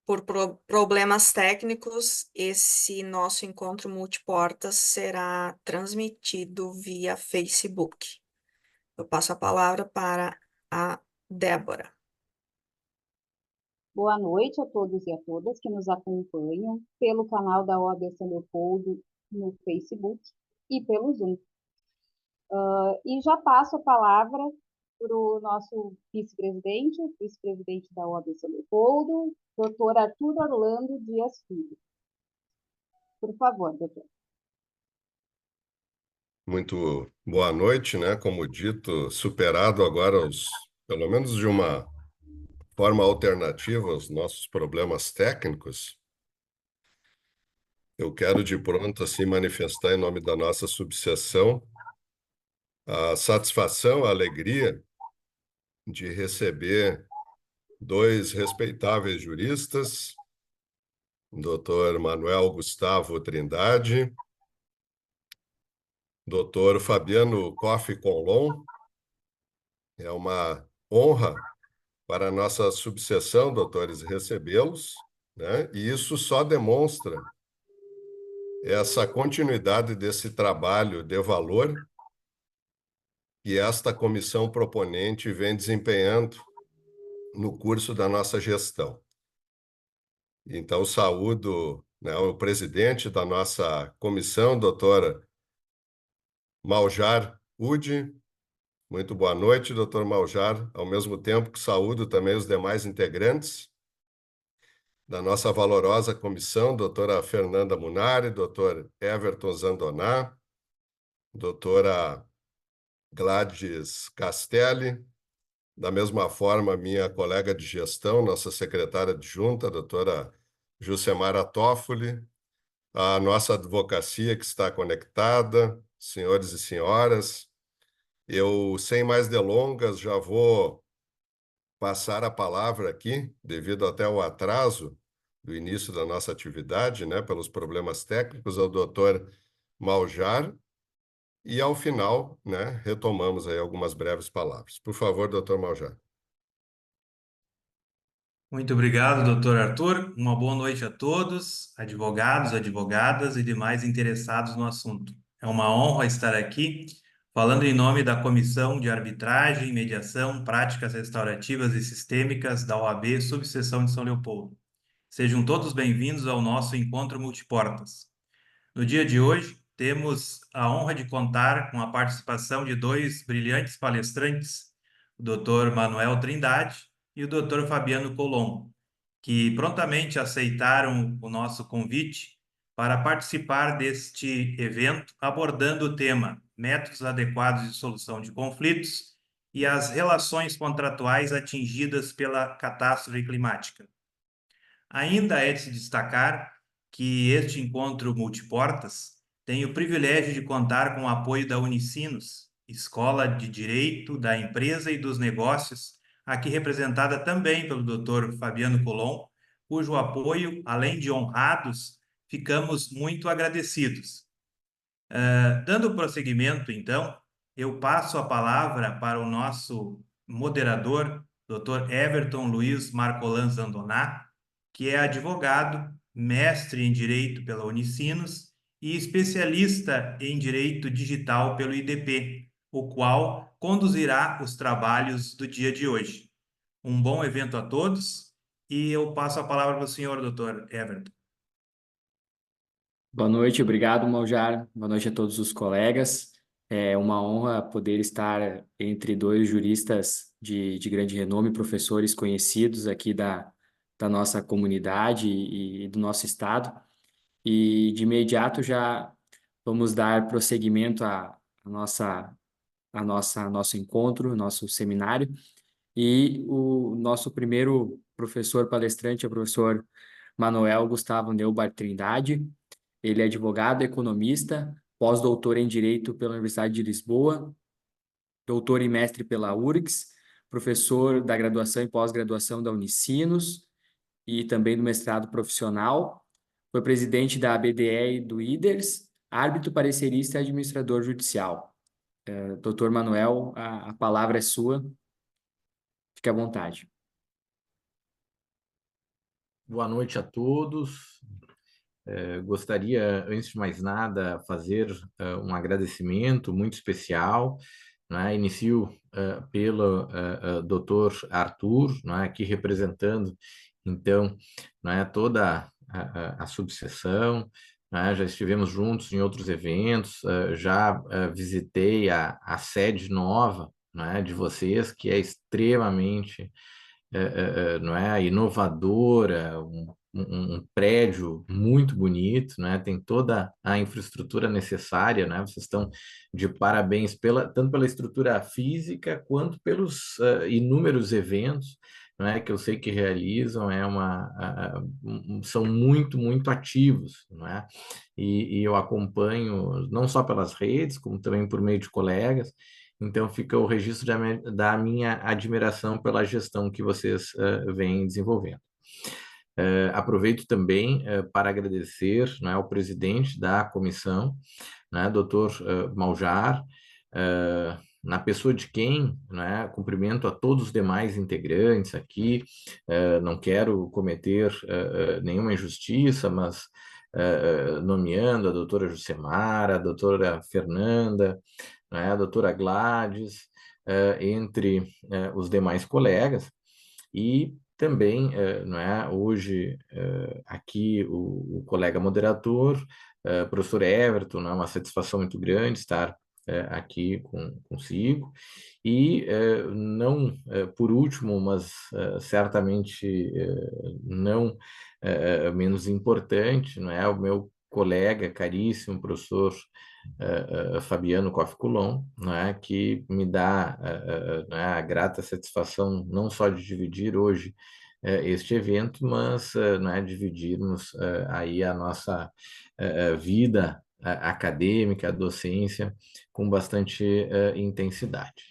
Por problemas técnicos, esse nosso encontro multiportas será transmitido via Facebook. Eu passo a palavra para a Débora. Boa noite a todos e a todas que nos acompanham pelo canal da OAB São Leopoldo no Facebook e pelo Zoom. E já passo a palavra para o nosso vice-presidente da OAB São Leopoldo, doutor Arthur Orlando Dias Filho. Por favor, doutor. Muito boa noite, né? Como dito, superado agora pelo menos de uma forma alternativa, os nossos problemas técnicos. Eu quero de pronto assim manifestar em nome da nossa subseção a satisfação, a alegria de receber dois respeitáveis juristas, Dr. Manuel Gustavo Trindade, Dr. Fabiano Koff Conlon. É uma honra para a nossa subseção, doutores, recebê-los, né? E isso só demonstra essa continuidade desse trabalho de valor que esta comissão proponente vem desempenhando no curso da nossa gestão. Então, saúdo, né, o presidente da nossa comissão, doutora Maljar Udi. Muito boa noite, doutor Maljar. Ao mesmo tempo que saúdo também os demais integrantes da nossa valorosa comissão, doutora Fernanda Munari, doutor Everton Zandoná, doutora Gladys Castelli, da mesma forma, minha colega de gestão, nossa secretária adjunta, doutora Jucemara Toffoli, a nossa advocacia que está conectada, senhores e senhoras. Eu, sem mais delongas, já vou passar a palavra aqui, devido até ao atraso do início da nossa atividade, né, pelos problemas técnicos, ao doutor Maljar, e ao final, né, retomamos aí algumas breves palavras. Por favor, doutor Maljar. Muito obrigado, doutor Arthur. Uma boa noite a todos, advogados, advogadas e demais interessados no assunto. É uma honra estar aqui falando em nome da Comissão de Arbitragem, Mediação, Práticas Restaurativas e Sistêmicas da OAB, Subseção de São Leopoldo. Sejam todos bem-vindos ao nosso encontro multiportas. No dia de hoje, temos a honra de contar com a participação de dois brilhantes palestrantes, o Dr. Manuel Trindade e o Dr. Fabiano Colombo, que prontamente aceitaram o nosso convite para participar deste evento, abordando o tema métodos adequados de solução de conflitos e as relações contratuais atingidas pela catástrofe climática. Ainda é de se destacar que este encontro multiportas tem o privilégio de contar com o apoio da Unicinos, Escola de Direito da Empresa e dos Negócios, aqui representada também pelo Dr. Fabiano Colom, cujo apoio, além de honrados, ficamos muito agradecidos. Dando prosseguimento, então, eu passo a palavra para o nosso moderador, Dr. Everton Luiz Marcolan Zandoná, que é advogado, mestre em Direito pela Unicinos e especialista em Direito Digital pelo IDP, o qual conduzirá os trabalhos do dia de hoje. Um bom evento a todos e eu passo a palavra para o senhor, Dr. Everton. Boa noite, obrigado, Maljar. Boa noite a todos os colegas. É uma honra poder estar entre dois juristas de grande renome, professores conhecidos aqui da nossa comunidade e do nosso estado. E de imediato já vamos dar prosseguimento nosso encontro, nosso seminário. E o nosso primeiro professor palestrante é o professor Manuel Gustavo Neubar Trindade. Ele é advogado, economista, pós-doutor em Direito pela Universidade de Lisboa, doutor e mestre pela URGS, professor da graduação e pós-graduação da Unicinos e também do mestrado profissional. Foi presidente da ABDE e do IDERS, árbitro, parecerista e administrador judicial. Doutor Manuel, a palavra é sua. Fique à vontade. Boa noite a todos. Gostaria, antes de mais nada, fazer um agradecimento muito especial, né? Inicio pelo Dr. Arthur, né? Aqui representando, então, né? Toda a subseção, né? Já estivemos juntos em outros eventos, já visitei a sede nova, né? De vocês, que é extremamente não é, inovadora, um prédio muito bonito, né? Tem toda a infraestrutura necessária, né? Vocês estão de parabéns tanto pela estrutura física quanto pelos inúmeros eventos, né? Que eu sei que realizam, são muito ativos, né? E eu acompanho não só pelas redes, como também por meio de colegas. Então, fica o registro da minha admiração pela gestão que vocês vêm desenvolvendo. Aproveito também para agradecer, né, ao presidente da comissão, né, Dr. Maljar, na pessoa de quem, né, cumprimento a todos os demais integrantes aqui. Não quero cometer nenhuma injustiça, mas nomeando a doutora Jucemara, a doutora Fernanda, né, a doutora Gladys, entre os demais colegas, e também, não é, hoje, aqui o colega moderador, professor Everton, é uma satisfação muito grande estar aqui consigo, e não por último, mas certamente não menos importante, não é, o meu colega caríssimo, professor Fabiano Koff Coulon, né, que me dá né, a grata satisfação não só de dividir hoje este evento, mas né, dividirmos aí a nossa vida acadêmica, a docência, com bastante intensidade.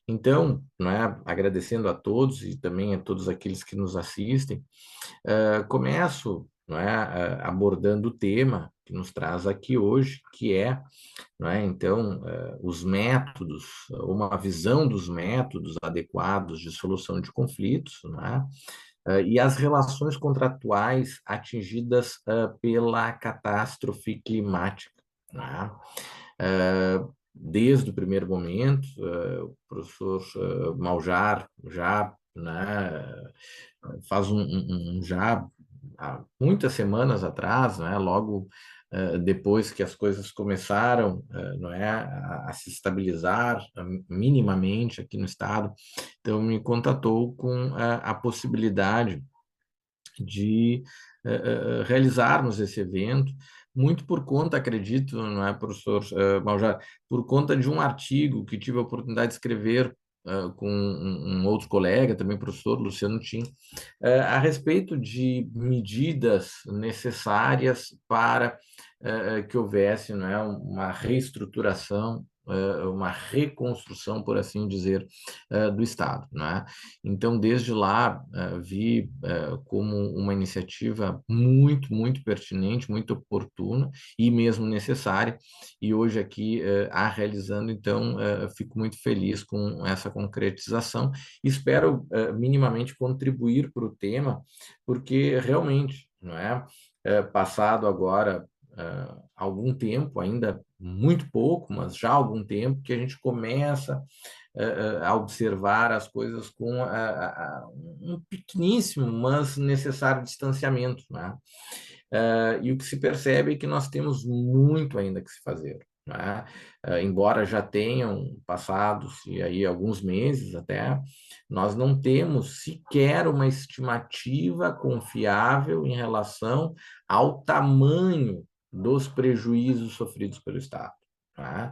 Então, né, agradecendo a todos e também a todos aqueles que nos assistem, começo, né, abordando o tema que nos traz aqui hoje, que é, né, então, os métodos, uma visão dos métodos adequados de solução de conflitos, né, e as relações contratuais atingidas pela catástrofe climática, né. Desde o primeiro momento, o professor Maljar já, né, faz já há muitas semanas atrás, né, logo depois que as coisas começaram, não é, a se estabilizar minimamente aqui no estado, então me contatou com a possibilidade de realizarmos esse evento, muito por conta, acredito, não é, professor Maljar, por conta de um artigo que tive a oportunidade de escrever com um outro colega, também professor Luciano Tim, a respeito de medidas necessárias para que houvesse, não é, uma reestruturação, uma reconstrução, por assim dizer, do Estado, né? Então, desde lá, vi como uma iniciativa muito pertinente, muito oportuna e mesmo necessária, e hoje aqui a realizando, então, fico muito feliz com essa concretização. Espero minimamente contribuir para o tema, porque realmente, não é, passado agora algum tempo, ainda muito pouco, mas já algum tempo, que a gente começa a observar as coisas com um pequeníssimo, mas necessário distanciamento, né? E o que se percebe é que nós temos muito ainda que se fazer, né? Embora já tenham passado-se aí alguns meses até, nós não temos sequer uma estimativa confiável em relação ao tamanho dos prejuízos sofridos pelo Estado, né?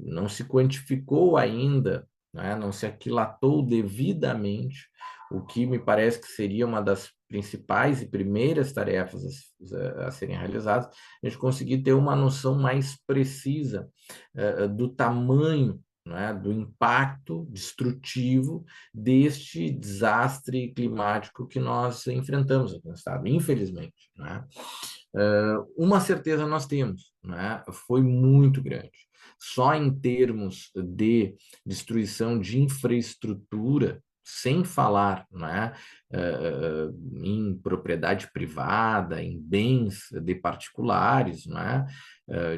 Não se quantificou ainda, né? Não se aquilatou devidamente, o que me parece que seria uma das principais e primeiras tarefas a serem realizadas, a gente conseguir ter uma noção mais precisa do tamanho, né, do impacto destrutivo deste desastre climático que nós enfrentamos aqui no estado, infelizmente, né? Uma certeza nós temos, né? Foi muito grande. Só em termos de destruição de infraestrutura, sem falar, né, em propriedade privada, em bens de particulares, né?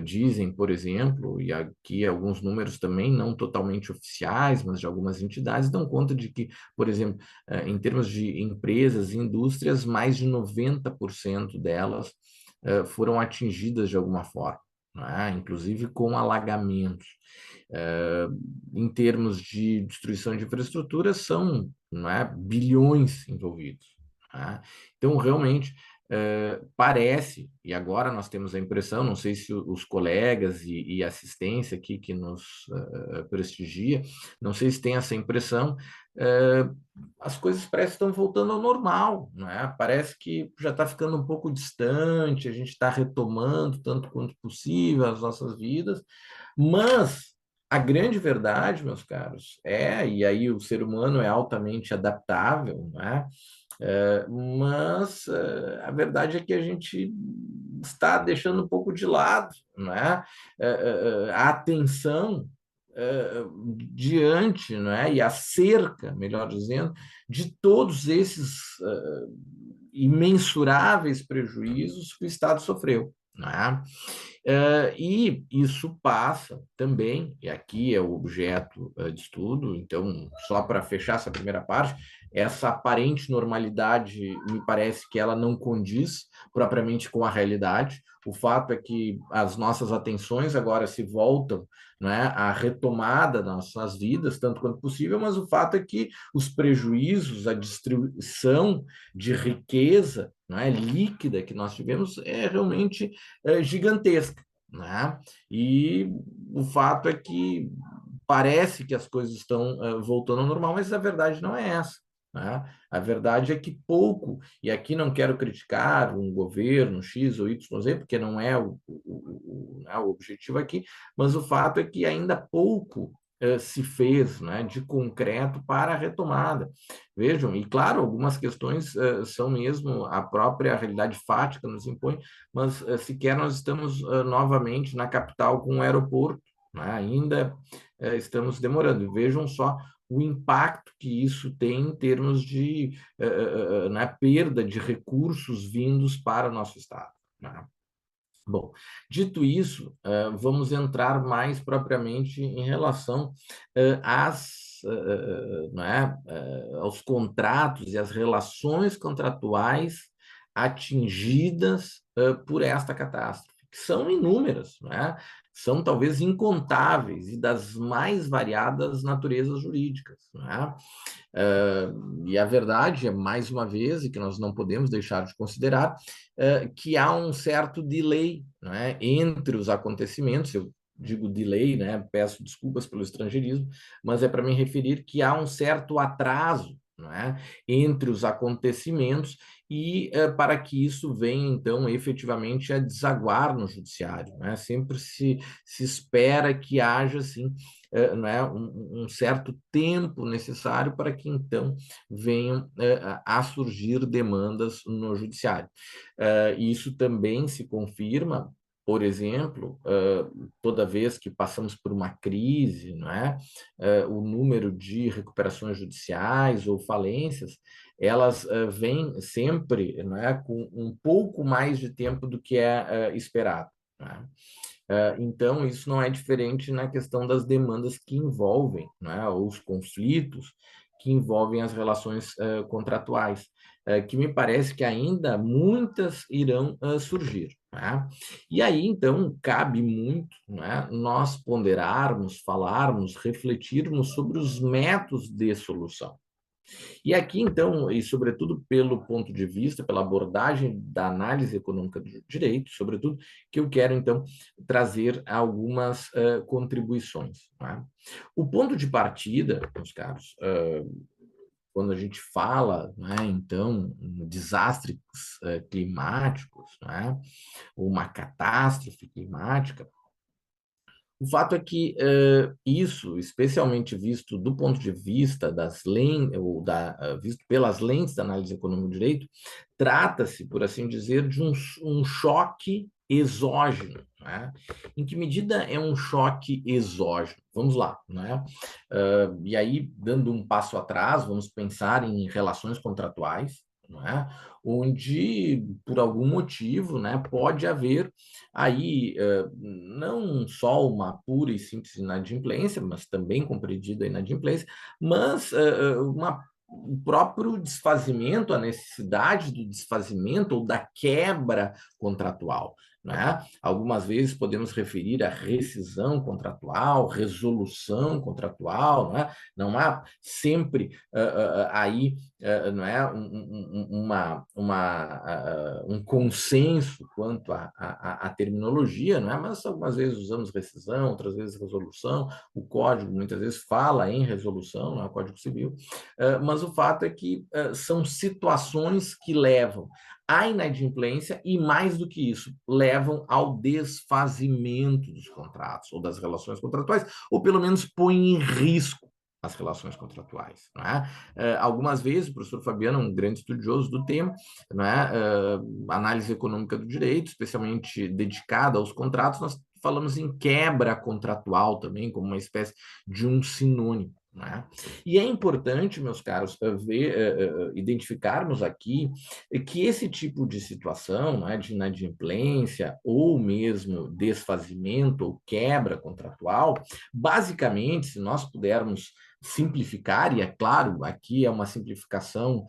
Dizem, por exemplo, e aqui alguns números também não totalmente oficiais, mas de algumas entidades dão conta de que, por exemplo, em termos de empresas e indústrias, mais de 90% delas foram atingidas de alguma forma, né? Inclusive com alagamentos. Em termos de destruição de infraestrutura, são, não é, bilhões envolvidos. Né? Então, realmente, parece, e agora nós temos a impressão, não sei se os colegas e assistência aqui que nos prestigia, não sei se tem essa impressão, as coisas parecem que estão voltando ao normal, né? Parece que já está ficando um pouco distante, a gente está retomando tanto quanto possível as nossas vidas, mas a grande verdade, meus caros, e aí o ser humano é altamente adaptável, né? Mas a verdade é que a gente está deixando um pouco de lado, né? A atenção diante, né? E a cerca, melhor dizendo, de todos esses imensuráveis prejuízos que o Estado sofreu, né? E isso passa também, e aqui é o objeto de estudo, então, só para fechar essa primeira parte, essa aparente normalidade, me parece que ela não condiz propriamente com a realidade. O fato é que as nossas atenções agora se voltam, né, à retomada das nossas vidas, tanto quanto possível, mas o fato é que os prejuízos, a distribuição de riqueza, né, líquida que nós tivemos é realmente gigantesca, né? E o fato é que parece que as coisas estão voltando ao normal, mas a verdade não é essa. Né? A verdade é que pouco, e aqui não quero criticar um governo X ou Y, Z, porque não é o objetivo aqui, mas o fato é que ainda pouco se fez, né, de concreto para a retomada. Vejam, e claro, algumas questões são mesmo a própria realidade fática nos impõe, mas sequer nós estamos novamente na capital com um aeroporto, né? Ainda estamos demorando. Vejam só o impacto que isso tem em termos de na perda de recursos vindos para o nosso Estado. Né? Bom, dito isso, vamos entrar mais propriamente em relação não é, aos contratos e às relações contratuais atingidas por esta catástrofe, que são inúmeras, não é? São talvez incontáveis e das mais variadas naturezas jurídicas. Não é? E a verdade é, mais uma vez, e que nós não podemos deixar de considerar, que há um certo delay, né, entre os acontecimentos. Eu digo delay, né, peço desculpas pelo estrangeirismo, mas é para me referir que há um certo atraso, né, entre os acontecimentos e para que isso venha, então, efetivamente a desaguar no judiciário. Né? Sempre se espera que haja, assim, né, um certo tempo necessário para que, então, venham a surgir demandas no judiciário. Isso também se confirma, por exemplo, toda vez que passamos por uma crise, não é? O número de recuperações judiciais ou falências, elas vêm sempre, não é, com um pouco mais de tempo do que é esperado. Não é? Então, isso não é diferente na questão das demandas que envolvem, né, os conflitos que envolvem as relações contratuais, que me parece que ainda muitas irão surgir. Né? E aí, então, cabe muito, né, nós ponderarmos, falarmos, refletirmos sobre os métodos de solução. E aqui, então, e sobretudo pelo ponto de vista, pela abordagem da análise econômica do direito, sobretudo, que eu quero, então, trazer algumas contribuições. Né? O ponto de partida, meus caros, quando a gente fala, né, então, em desastres climáticos, né, uma catástrofe climática, o fato é que isso, especialmente visto do ponto de vista das lentes, ou visto pelas lentes da análise econômica do direito, trata-se, por assim dizer, de um choque exógeno, né? Em que medida é um choque exógeno? Vamos lá, né? E aí, dando um passo atrás, vamos pensar em relações contratuais, né? Onde, por algum motivo, né, pode haver aí não só uma pura e simples inadimplência, mas também compreendida a inadimplência, mas o próprio desfazimento, a necessidade do desfazimento ou da quebra contratual. Né? Algumas vezes podemos referir a rescisão contratual, resolução contratual, né? Não há sempre aí não é um consenso quanto à terminologia, não é? Mas algumas vezes usamos rescisão, outras vezes resolução, o código muitas vezes fala em resolução, não é? O Código Civil, mas o fato é que são situações que levam à inadimplência e, mais do que isso, levam ao desfazimento dos contratos ou das relações contratuais, ou pelo menos põem em risco as relações contratuais. Não é? Algumas vezes, o professor Fabiano é um grande estudioso do tema, não é? Análise econômica do direito, especialmente dedicada aos contratos, nós falamos em quebra contratual também, como uma espécie de um sinônimo. Né? E é importante, meus caros, identificarmos aqui que esse tipo de situação, né, de inadimplência ou mesmo desfazimento ou quebra contratual, basicamente, se nós pudermos simplificar, e é claro, aqui é uma simplificação,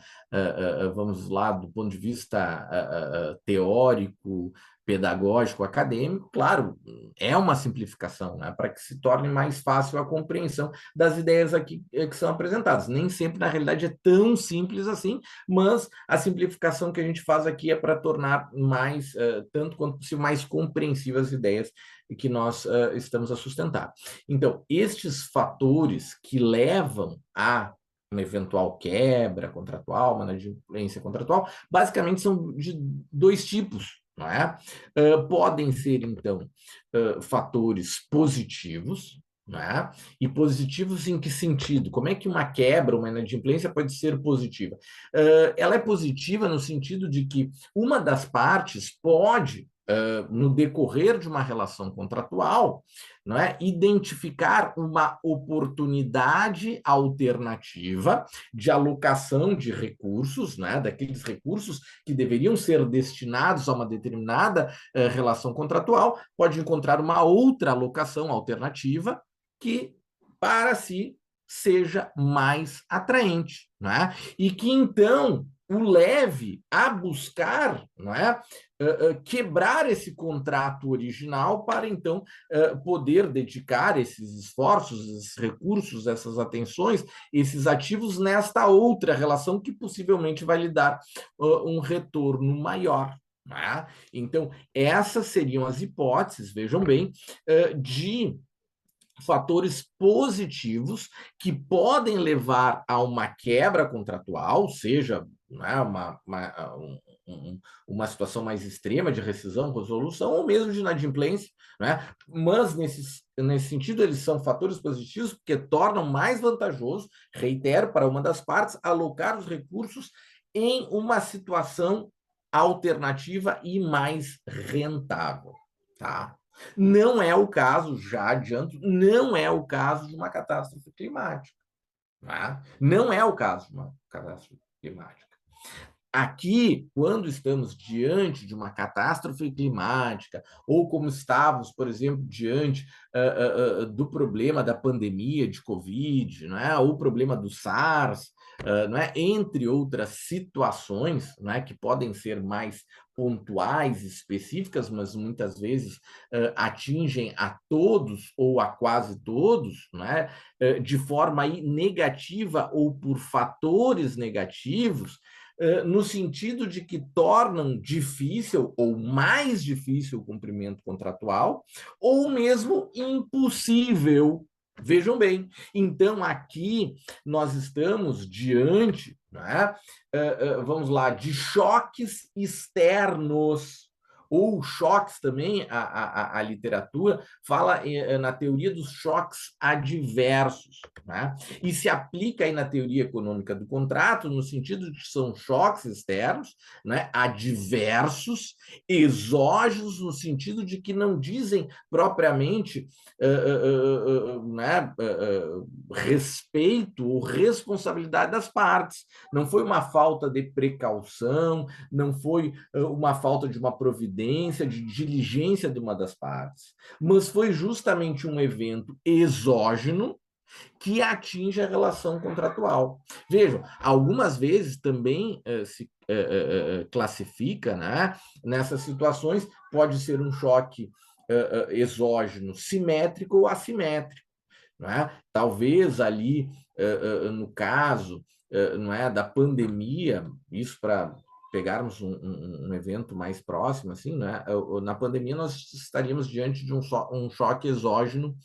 vamos lá, do ponto de vista teórico, pedagógico, acadêmico, claro, é uma simplificação, né, para que se torne mais fácil a compreensão das ideias aqui que são apresentadas. Nem sempre, na realidade, é tão simples assim, mas a simplificação que a gente faz aqui é para tornar mais, tanto quanto possível, mais compreensíveis as ideias que nós estamos a sustentar. Então, estes fatores que levam a uma eventual quebra contratual, uma inadimplência contratual, basicamente são de dois tipos. Não é? Podem ser, então, fatores positivos, né? E positivos em que sentido? Como é que uma quebra, uma inadimplência pode ser positiva? Ela é positiva no sentido de que uma das partes pode, no decorrer de uma relação contratual, não é, identificar uma oportunidade alternativa de alocação de recursos, né, daqueles recursos que deveriam ser destinados a uma determinada relação contratual, pode encontrar uma outra alocação alternativa que para si seja mais atraente, né? E que então o leve a buscar, não é? Quebrar esse contrato original para então poder dedicar esses esforços, esses recursos, essas atenções, esses ativos nesta outra relação que possivelmente vai lhe dar um retorno maior. Né? Então, essas seriam as hipóteses, vejam bem, de fatores positivos que podem levar a uma quebra contratual, seja né, uma situação mais extrema de rescisão, resolução, ou mesmo de inadimplência, né? Mas nesse sentido eles são fatores positivos porque tornam mais vantajoso, reitero, para uma das partes, alocar os recursos em uma situação alternativa e mais rentável, tá? Não é o caso, já adianto, não é o caso de uma catástrofe climática. Né? Não é o caso de uma catástrofe climática. Aqui, quando estamos diante de uma catástrofe climática, ou como estávamos, por exemplo, diante do problema da pandemia de Covid, não é? Ou o problema do SARS, não é? Entre outras situações não é? Que podem ser mais pontuais, específicas, mas muitas vezes atingem a todos ou a quase todos, não é? De forma negativa ou por fatores negativos, no sentido de que tornam difícil ou mais difícil o cumprimento contratual, ou mesmo impossível. Vejam bem, então aqui nós estamos diante, né, vamos lá, de choques externos ou choques também, a literatura fala na teoria dos choques adversos, né? E se aplica aí na teoria econômica do contrato no sentido de que são choques externos, né, adversos, exógenos, no sentido de que não dizem propriamente né, respeito ou responsabilidade das partes. Não foi uma falta de precaução, não foi uma falta de uma providência, de diligência de uma das partes, mas foi justamente um evento exógeno que atinge a relação contratual. Vejam, algumas vezes também se classifica, né, nessas situações, pode ser um choque exógeno simétrico ou assimétrico. Não é? Talvez ali, no caso não é, da pandemia, isso para pegarmos um evento mais próximo, assim, né? Na pandemia nós estaríamos diante de um choque exógeno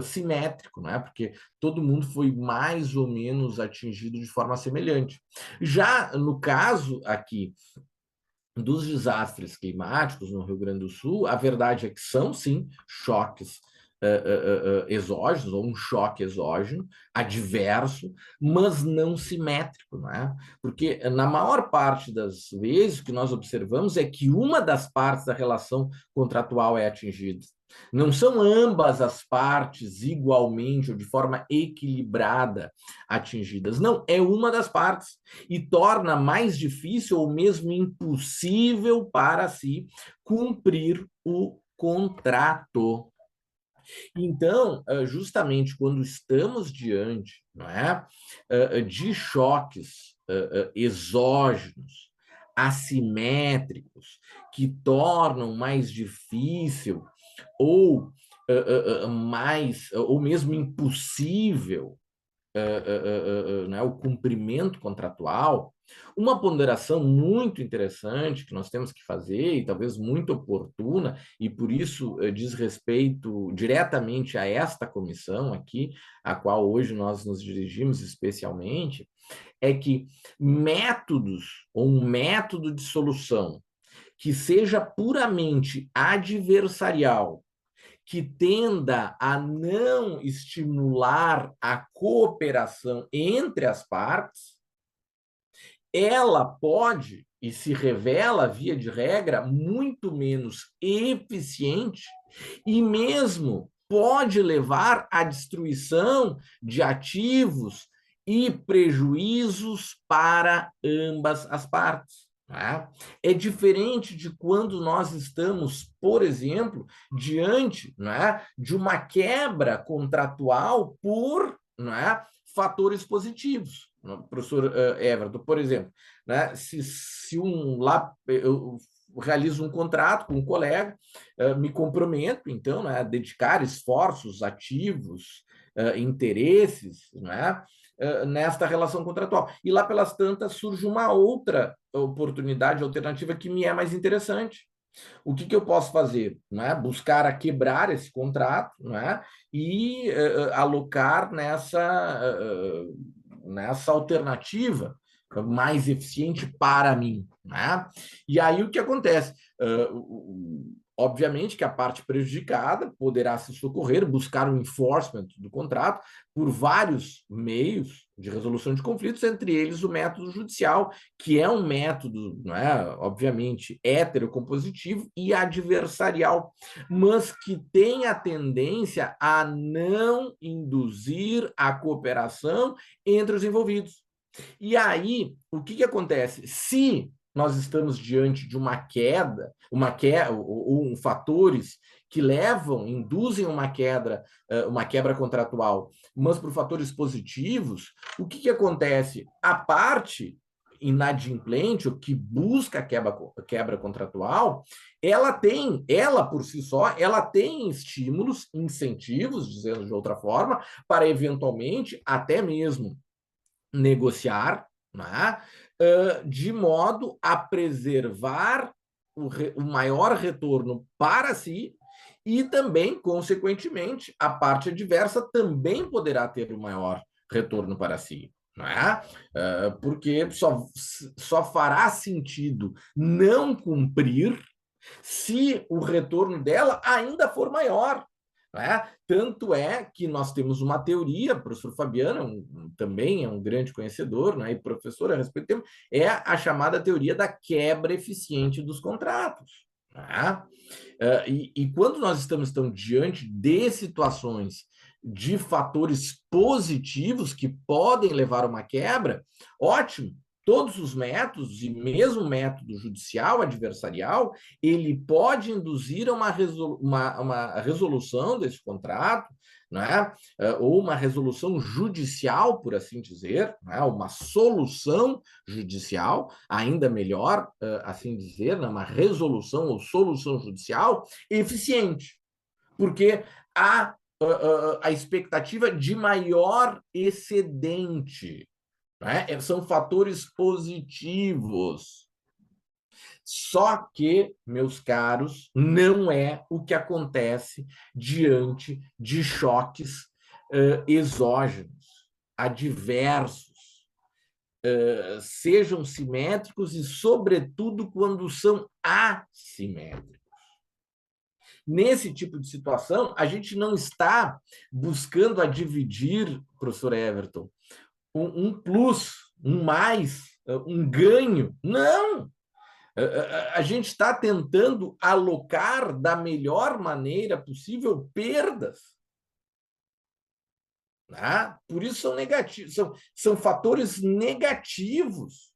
simétrico, né? Porque todo mundo foi mais ou menos atingido de forma semelhante. Já no caso aqui dos desastres climáticos no Rio Grande do Sul, a verdade é que são, sim, choques exógenos, ou um choque exógeno, adverso, mas não simétrico, não é? Porque na maior parte das vezes o que nós observamos é que uma das partes da relação contratual é atingida. Não são ambas as partes igualmente ou de forma equilibrada atingidas. Não, é uma das partes e torna mais difícil ou mesmo impossível para si cumprir o contrato. Então, justamente quando estamos diante, não é, de choques exógenos, assimétricos, que tornam mais difícil ou mais, ou mesmo impossível né, o cumprimento contratual, uma ponderação muito interessante que nós temos que fazer, e talvez muito oportuna, e por isso diz respeito diretamente a esta comissão aqui, a qual hoje nós nos dirigimos especialmente, é que métodos, ou um método de solução que seja puramente adversarial, que tenda a não estimular a cooperação entre as partes, ela pode, e se revela, via de regra, muito menos eficiente e mesmo pode levar à destruição de ativos e prejuízos para ambas as partes. É diferente de quando nós estamos, por exemplo, diante de uma quebra contratual por fatores positivos. Professor Everton, por exemplo, se eu realizo um contrato com um colega, me comprometo, então, a dedicar esforços ativos, interesses, nesta relação contratual. E lá pelas tantas surge uma outra oportunidade alternativa que me é mais interessante. O que eu posso fazer? Buscar a quebrar esse contrato e alocar nessa alternativa mais eficiente para mim. E aí o que acontece? Obviamente que a parte prejudicada poderá se socorrer, buscar um enforcement do contrato por vários meios de resolução de conflitos, entre eles o método judicial, que é um método, obviamente, heterocompositivo e adversarial, mas que tem a tendência a não induzir a cooperação entre os envolvidos. E aí, o que acontece? Se nós estamos diante de uma queda ou fatores que induzem uma quebra contratual, mas por fatores positivos, o que acontece? A parte inadimplente, ou que busca a quebra contratual, ela por si só, ela tem estímulos, incentivos, dizendo de outra forma, para eventualmente até mesmo negociar, de modo a preservar o maior retorno para si e também, consequentemente, a parte adversa também poderá ter o maior retorno para si. Porque só fará sentido não cumprir se o retorno dela ainda for maior. Né? Tanto é que nós temos uma teoria, o professor Fabiano também é um grande conhecedor, né, e professor a respeito do tema, é a chamada teoria da quebra eficiente dos contratos. Né? E quando nós estamos então, diante de situações de fatores positivos que podem levar a uma quebra, ótimo, todos os métodos, e mesmo o método judicial adversarial, ele pode induzir a uma resolução desse contrato, né? Ou uma resolução judicial, por assim dizer, né? Uma solução judicial, ainda melhor, assim dizer, né? Uma resolução ou solução judicial eficiente, porque há a expectativa de maior excedente. Né? São fatores positivos. Só que, meus caros, não é o que acontece diante de choques exógenos, adversos, sejam simétricos e, sobretudo, quando são assimétricos. Nesse tipo de situação, a gente não está buscando a dividir, professor Everton, um plus, um mais, um ganho. Não! A gente está tentando alocar da melhor maneira possível perdas. Né? Por isso são negativos, são fatores negativos.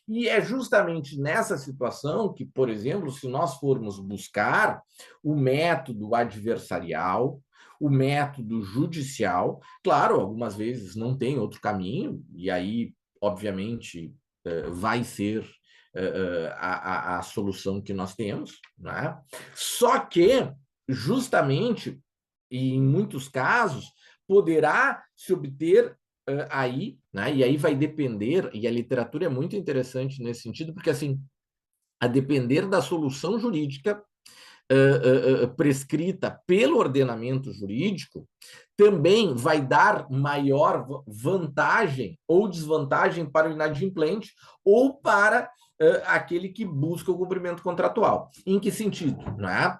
E é justamente nessa situação que, por exemplo, se nós formos buscar o método adversarial, o método judicial, claro, algumas vezes não tem outro caminho, e aí, obviamente, vai ser a solução que nós temos, né? Só que, justamente, e em muitos casos, poderá se obter aí, né? E aí vai depender, e a literatura é muito interessante nesse sentido, porque assim, a depender da solução jurídica prescrita pelo ordenamento jurídico, também vai dar maior vantagem ou desvantagem para o inadimplente ou para aquele que busca o cumprimento contratual. Em que sentido? Né?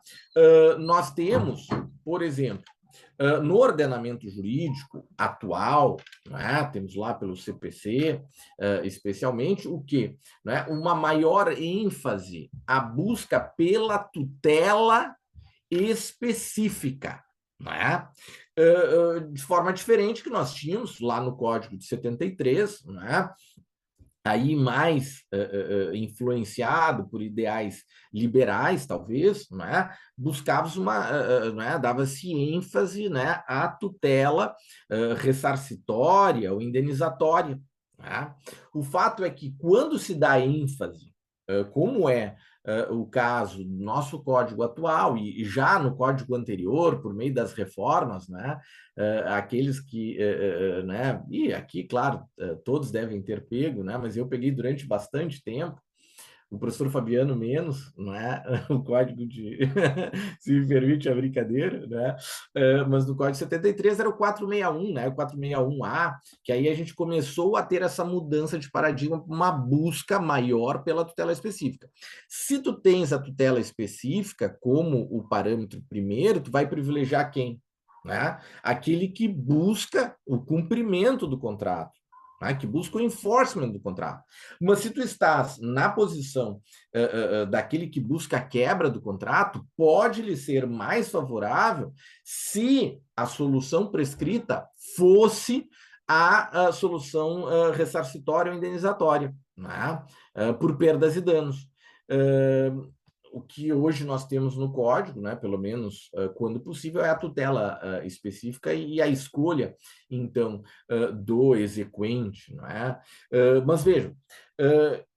Nós temos, por exemplo, no ordenamento jurídico atual, né, temos lá pelo CPC, especialmente, o quê? Né, uma maior ênfase à busca pela tutela específica. Né? De forma diferente que nós tínhamos lá no Código de 73, né? Aí mais influenciado por ideais liberais, talvez, né? Buscava-se né? Dava-se ênfase, né? À tutela ressarcitória ou indenizatória. Né? O fato é que quando se dá ênfase, como é o caso do nosso código atual e já no código anterior, por meio das reformas, né? Aqueles que, né? E aqui, claro, todos devem ter pego, né? Mas eu peguei durante bastante tempo, o professor Fabiano menos, não é? O código de, se me permite a brincadeira, né? Mas no código 73 era o 461, né? O 461A, que aí a gente começou a ter essa mudança de paradigma, uma busca maior pela tutela específica. Se tu tens a tutela específica como o parâmetro primeiro, tu vai privilegiar quem? Né? Aquele que busca o cumprimento do contrato. Né, que busca o enforcement do contrato. Mas se tu estás na posição daquele que busca a quebra do contrato, pode lhe ser mais favorável se a solução prescrita fosse a solução ressarcitória ou indenizatória, né, por perdas e danos. O que hoje nós temos no código, né, pelo menos quando possível, é a tutela específica e a escolha, então, do exequente. Não é? Mas vejam,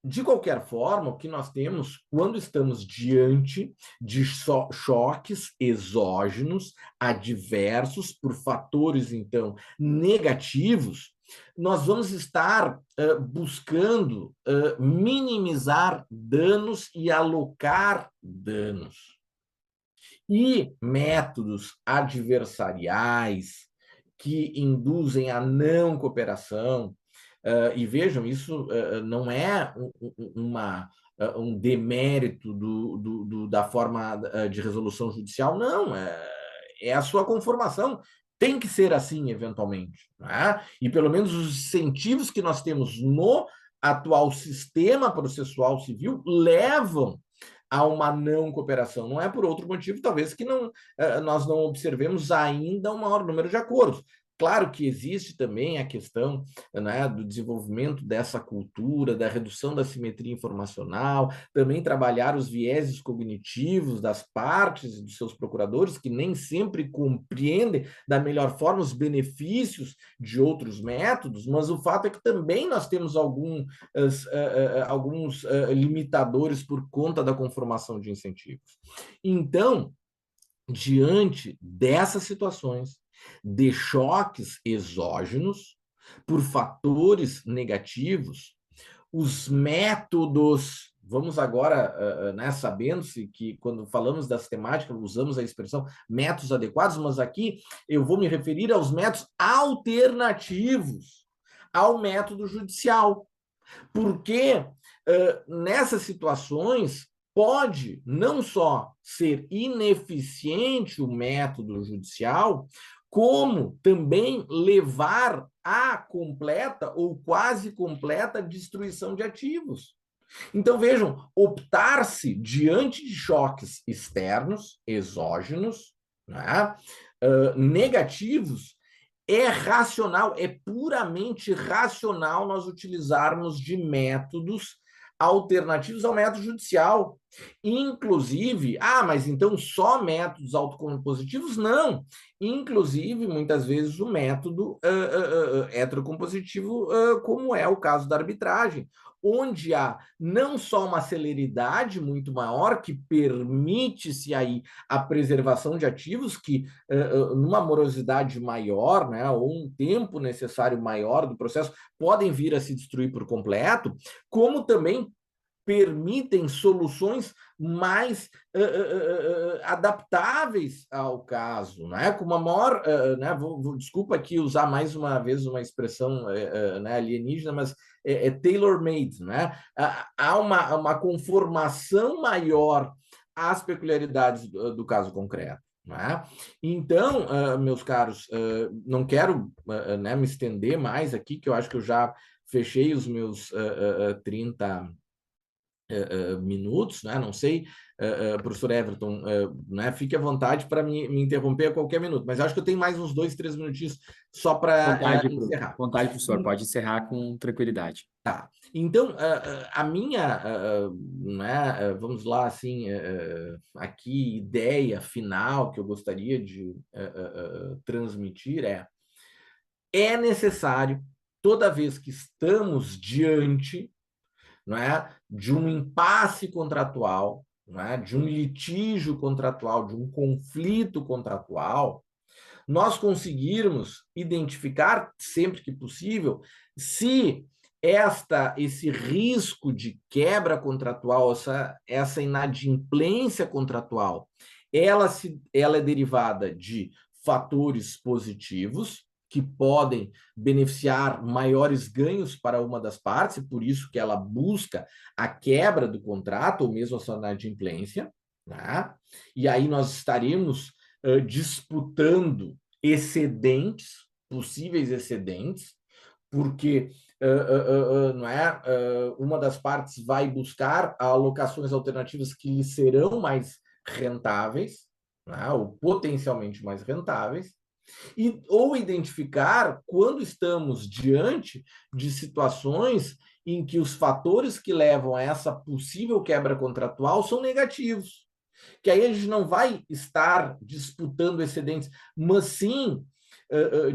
de qualquer forma, o que nós temos quando estamos diante de choques exógenos, adversos, por fatores, então, negativos, nós vamos estar buscando minimizar danos e alocar danos. E métodos adversariais que induzem a não cooperação, e vejam, isso não é uma um demérito da forma de resolução judicial, não, é a sua conformação. Tem que ser assim, eventualmente. Né? E pelo menos os incentivos que nós temos no atual sistema processual civil levam a uma não cooperação. Não é por outro motivo, talvez, que nós não observemos ainda um maior número de acordos. Claro que existe também a questão, né, do desenvolvimento dessa cultura, da redução da simetria informacional, também trabalhar os vieses cognitivos das partes e dos seus procuradores, que nem sempre compreendem da melhor forma os benefícios de outros métodos, mas o fato é que também nós temos alguns limitadores por conta da conformação de incentivos. Então, diante dessas situações de choques exógenos por fatores negativos, os métodos, vamos agora, né, sabendo-se que quando falamos das temáticas usamos a expressão métodos adequados, mas aqui eu vou me referir aos métodos alternativos ao método judicial, porque nessas situações pode não só ser ineficiente o método judicial, como também levar à completa ou quase completa destruição de ativos. Então, vejam, optar-se diante de choques externos, exógenos, né, negativos, é racional, é puramente racional nós utilizarmos de métodos alternativos ao método judicial. Inclusive, mas então só métodos autocompositivos? Não. Inclusive, muitas vezes, o método heterocompositivo, como é o caso da arbitragem, onde há não só uma celeridade muito maior, que permite-se aí a preservação de ativos, que numa morosidade maior, né, ou um tempo necessário maior do processo, podem vir a se destruir por completo, como também permitem soluções mais adaptáveis ao caso, né? Com uma maior, né? Desculpa aqui usar mais uma vez uma expressão né, alienígena, mas é tailor-made, né? Há uma conformação maior às peculiaridades do caso concreto. Né? Então, meus caros, não quero né, me estender mais aqui, que eu acho que eu já fechei os meus 30 minutos, né? Não sei, professor Everton, né? Fique à vontade para me interromper a qualquer minuto, mas acho que eu tenho mais uns 2, 3 minutinhos só para encerrar. Vontade, professor, pode encerrar com tranquilidade. Tá. Então, a minha, né, vamos lá, assim, aqui, ideia final que eu gostaria de transmitir é necessário, toda vez que estamos diante, não é, de um impasse contratual, não é, de um litígio contratual, de um conflito contratual, nós conseguirmos identificar, sempre que possível, se esse risco de quebra contratual, essa inadimplência contratual, ela é derivada de fatores positivos, que podem beneficiar maiores ganhos para uma das partes, e por isso que ela busca a quebra do contrato, ou mesmo a sua inadimplência, né? E aí nós estaremos disputando excedentes, possíveis excedentes, porque não é, uma das partes vai buscar alocações alternativas que lhe serão mais rentáveis, né, ou potencialmente mais rentáveis, ou identificar quando estamos diante de situações em que os fatores que levam a essa possível quebra contratual são negativos. Que aí a gente não vai estar disputando excedentes, mas sim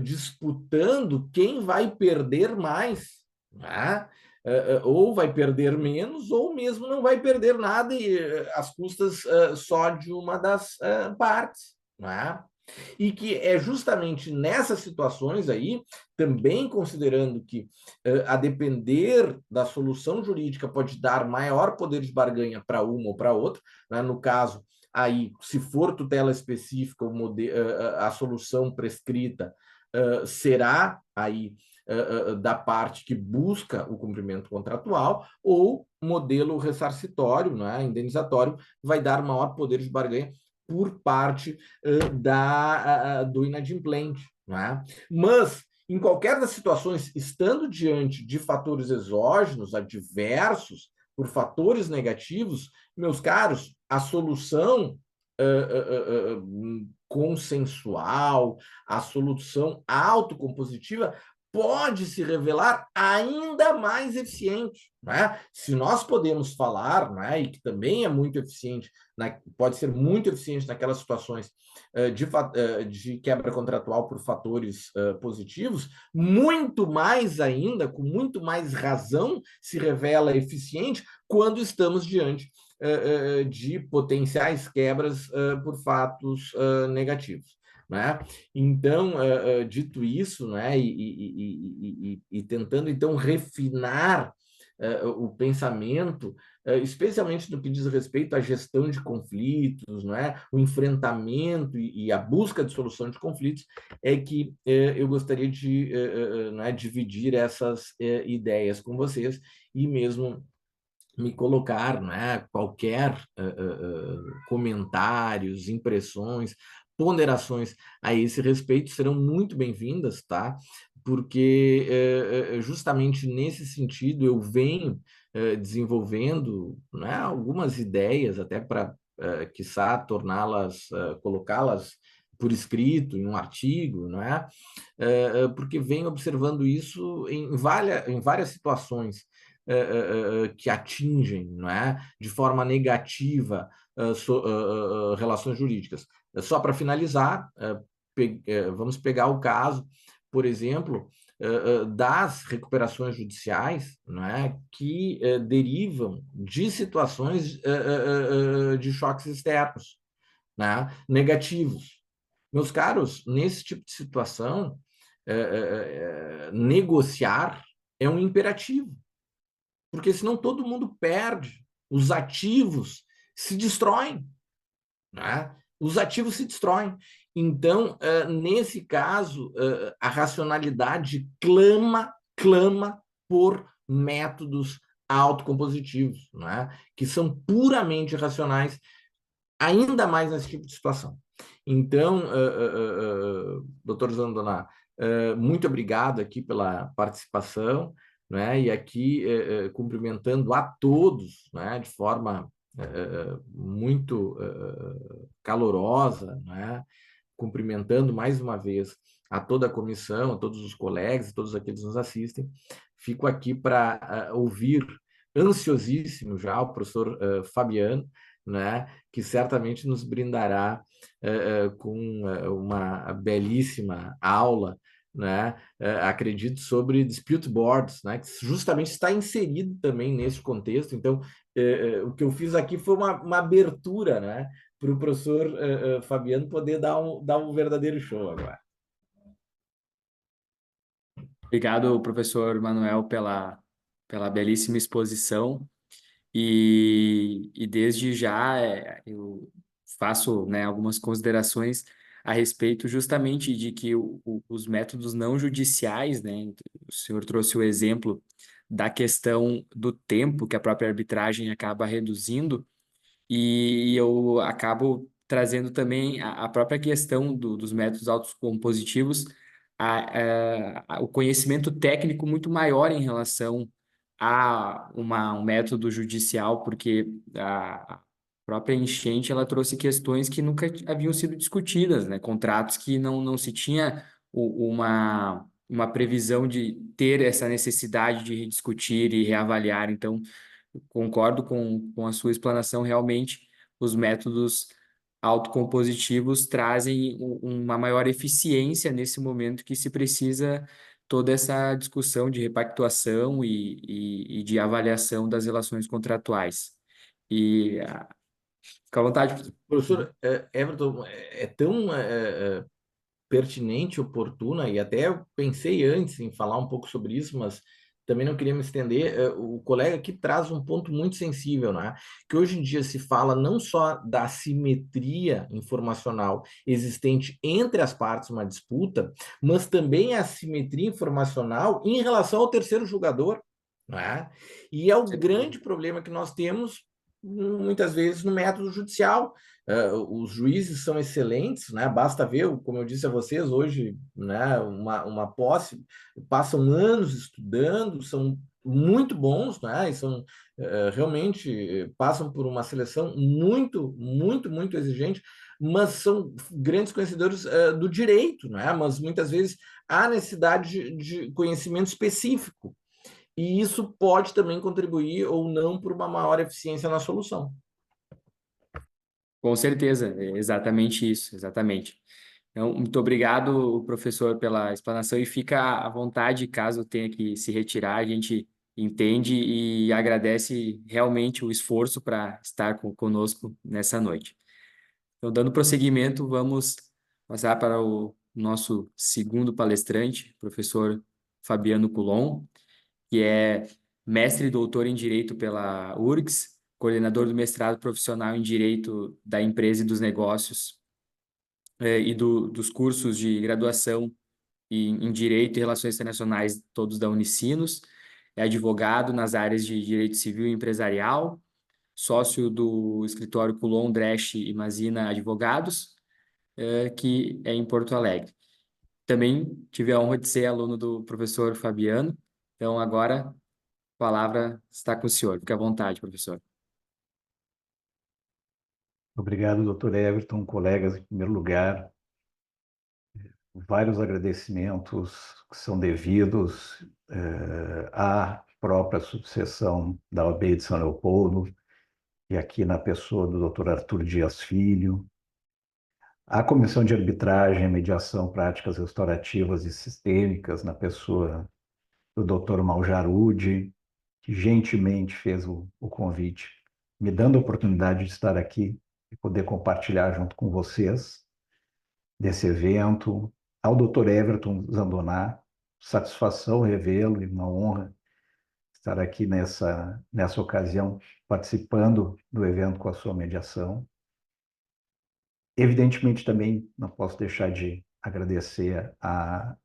disputando quem vai perder mais, né? Ou vai perder menos, ou mesmo não vai perder nada e às custas só de uma das partes, né? E que é justamente nessas situações aí, também considerando que, a depender da solução jurídica, pode dar maior poder de barganha para uma ou para outra, né? No caso, aí, se for tutela específica, a solução prescrita será aí da parte que busca o cumprimento contratual, ou modelo ressarcitório, né, indenizatório, vai dar maior poder de barganha por parte do inadimplente. Né? Mas, em qualquer das situações, estando diante de fatores exógenos, adversos, por fatores negativos, meus caros, a solução consensual, a solução autocompositiva pode se revelar ainda mais eficiente. Né? Se nós podemos falar, né, e que também é muito eficiente, pode ser muito eficiente naquelas situações de quebra contratual por fatores positivos, muito mais ainda, com muito mais razão, se revela eficiente quando estamos diante de potenciais quebras por fatos negativos. Né? Então, dito isso, né, e tentando então refinar o pensamento, especialmente no que diz respeito à gestão de conflitos, né, o enfrentamento e a busca de solução de conflitos, é que eu gostaria de né, dividir essas ideias com vocês e mesmo me colocar, né, qualquer comentários, impressões, ponderações a esse respeito serão muito bem-vindas, tá? Porque justamente nesse sentido eu venho desenvolvendo, né, algumas ideias até para, quiçá, torná-las, colocá-las por escrito em um artigo, né? Porque venho observando isso em várias situações que atingem, não é, de forma negativa relações jurídicas. Só para finalizar, vamos pegar o caso, por exemplo, das recuperações judiciais, não é, que derivam de situações de choques externos, né, negativos. Meus caros, nesse tipo de situação, negociar é um imperativo, porque senão todo mundo perde. Os ativos se destroem, né? Os ativos se destroem. Então, nesse caso, a racionalidade clama por métodos autocompositivos, né? Que são puramente racionais, ainda mais nesse tipo de situação. Então, doutor Zandoná, muito obrigado aqui pela participação, né? E aqui cumprimentando a todos, né? De forma muito calorosa, né? Cumprimentando mais uma vez a toda a comissão, a todos os colegas, a todos aqueles que nos assistem. Fico aqui para ouvir ansiosíssimo já o professor Fabiano, né? Que certamente nos brindará com uma belíssima aula, né? Acredito, sobre dispute boards, né? Que justamente está inserido também nesse contexto. Então, o que eu fiz aqui foi uma abertura, né? Para o professor Fabiano poder dar um verdadeiro show agora. Obrigado, professor Manuel, pela belíssima exposição. E desde já eu faço, né, algumas considerações a respeito justamente de que os métodos não judiciais, né, o senhor trouxe o exemplo da questão do tempo que a própria arbitragem acaba reduzindo, e eu acabo trazendo também a própria questão dos métodos autocompositivos, o conhecimento técnico muito maior em relação a um método judicial, porque a própria enchente ela trouxe questões que nunca haviam sido discutidas, né? Contratos que não se tinha uma previsão de ter essa necessidade de rediscutir e reavaliar. Então, concordo com a sua explanação. Realmente, os métodos autocompositivos trazem uma maior eficiência nesse momento que se precisa toda essa discussão de repactuação e de avaliação das relações contratuais. Fica à vontade. Professor Everton, é tão pertinente, oportuna, e até eu pensei antes em falar um pouco sobre isso, mas também não queria me estender, o colega aqui traz um ponto muito sensível, né? Que hoje em dia se fala não só da assimetria informacional existente entre as partes numa disputa, mas também a assimetria informacional em relação ao terceiro julgador, né? E é o grande problema que nós temos muitas vezes no método judicial. Os juízes são excelentes, né? Basta ver, como eu disse a vocês hoje, né? Uma posse, passam anos estudando, são muito bons, né? E são realmente passam por uma seleção muito exigente, mas são grandes conhecedores do direito, né? Mas muitas vezes há necessidade de conhecimento específico. E isso pode também contribuir ou não para uma maior eficiência na solução. Com certeza, é exatamente isso, exatamente. Então, muito obrigado, professor, pela explanação e fica à vontade, caso tenha que se retirar, a gente entende e agradece realmente o esforço para estar conosco nessa noite. Então, dando prosseguimento, vamos passar para o nosso segundo palestrante, professor Fabiano Coulon, que é mestre e doutor em Direito pela URGS, coordenador do mestrado profissional em Direito da Empresa e dos Negócios e dos cursos de graduação em Direito e Relações Internacionais, todos da Unicinos. É advogado nas áreas de Direito Civil e Empresarial, sócio do escritório Coulon, Dresch e Mazina Advogados, que é em Porto Alegre. Também tive a honra de ser aluno do professor Fabiano. Então, agora, a palavra está com o senhor. Fique à vontade, professor. Obrigado, doutor Everton, colegas, em primeiro lugar, vários agradecimentos que são devidos à própria subseção da OAB de São Leopoldo, e aqui na pessoa do doutor Arthur Dias Filho, à Comissão de Arbitragem, Mediação, Práticas Restaurativas e Sistêmicas, na pessoa do doutor Maljarudi, que gentilmente fez o convite, me dando a oportunidade de estar aqui e poder compartilhar junto com vocês desse evento. Ao Dr. Everton Zandoná, satisfação revê-lo e uma honra estar aqui nessa ocasião, participando do evento com a sua mediação. Evidentemente, também não posso deixar de agradecer a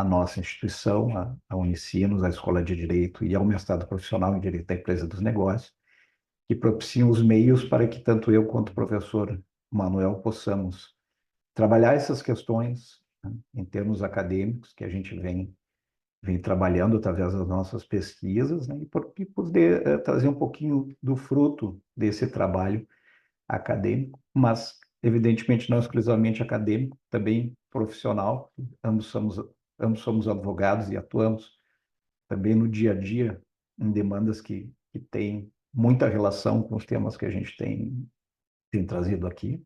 nossa instituição, a Unicinos, a Escola de Direito e ao mestrado profissional em Direito da Empresa e dos Negócios, que propiciam os meios para que tanto eu quanto o professor Manuel possamos trabalhar essas questões, né, em termos acadêmicos, que a gente vem trabalhando através das nossas pesquisas, né, e poder trazer um pouquinho do fruto desse trabalho acadêmico, mas evidentemente não exclusivamente acadêmico, também profissional. Ambos somos advogados e atuamos também no dia a dia em demandas que têm muita relação com os temas que a gente tem trazido aqui.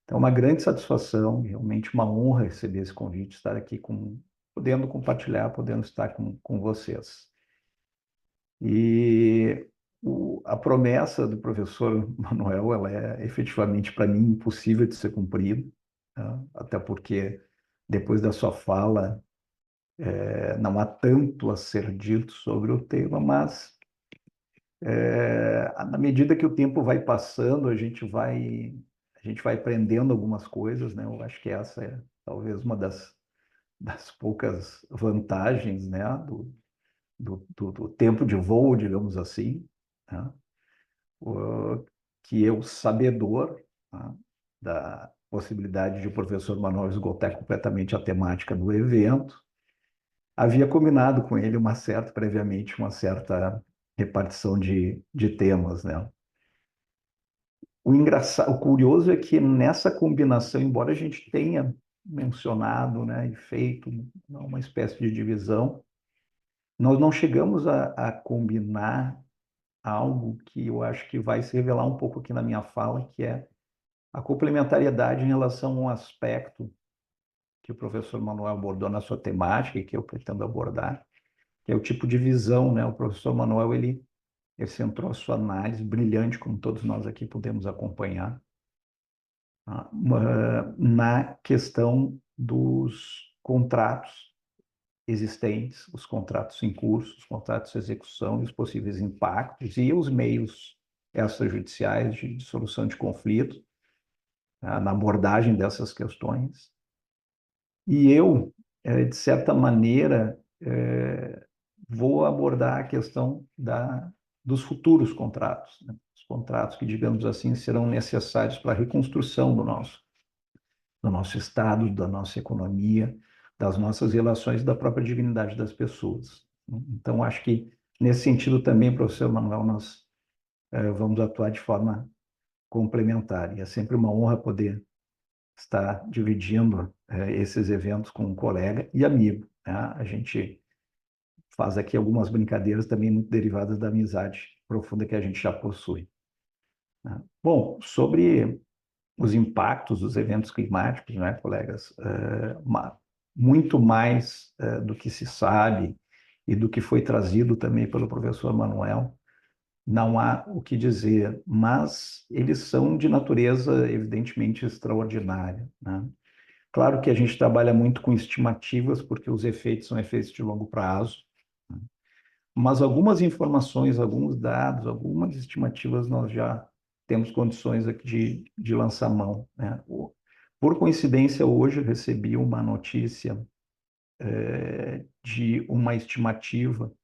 Então, uma grande satisfação, realmente uma honra receber esse convite, estar aqui podendo compartilhar, podendo estar com vocês. E a promessa do professor Manuel, ela é efetivamente, para mim, impossível de ser cumprida, né? Até porque, depois da sua fala, não há tanto a ser dito sobre o tema, mas na medida que o tempo vai passando, a gente vai aprendendo algumas coisas, né? Eu acho que essa é talvez uma das poucas vantagens, né? Do tempo de voo, digamos assim, né? Que eu, sabedor, né, da possibilidade de o professor Manuel esgotar completamente a temática do evento, havia combinado com ele previamente, uma certa repartição de temas, né? O curioso é que nessa combinação, embora a gente tenha mencionado, né, e feito uma espécie de divisão, nós não chegamos a combinar algo que eu acho que vai se revelar um pouco aqui na minha fala, que é a complementariedade em relação a um aspecto que o professor Manuel abordou na sua temática e que eu pretendo abordar, que é o tipo de visão, né? O professor Manuel, ele centrou a sua análise brilhante, como todos nós aqui podemos acompanhar, na questão dos contratos existentes, os contratos em curso, os contratos de execução e os possíveis impactos e os meios extrajudiciais de solução de conflito, na abordagem dessas questões. E eu, de certa maneira, vou abordar a questão dos futuros contratos, né? Os contratos que, digamos assim, serão necessários para a reconstrução do nosso Estado, da nossa economia, das nossas relações, da própria dignidade das pessoas. Então, acho que, nesse sentido também, professor Manuel, nós vamos atuar de forma complementar. E é sempre uma honra poder estar dividindo esses eventos com um colega e amigo, né? A gente faz aqui algumas brincadeiras também muito derivadas da amizade profunda que a gente já possui, né? Bom, sobre os impactos dos eventos climáticos, né, colegas, muito mais do que se sabe e do que foi trazido também pelo professor Manuel, não há o que dizer, mas eles são de natureza, evidentemente, extraordinária, né? Claro que a gente trabalha muito com estimativas, porque os efeitos são efeitos de longo prazo, né? Mas algumas informações, alguns dados, algumas estimativas nós já temos condições aqui de lançar mão, né? Por coincidência, hoje eu recebi uma notícia de uma estimativa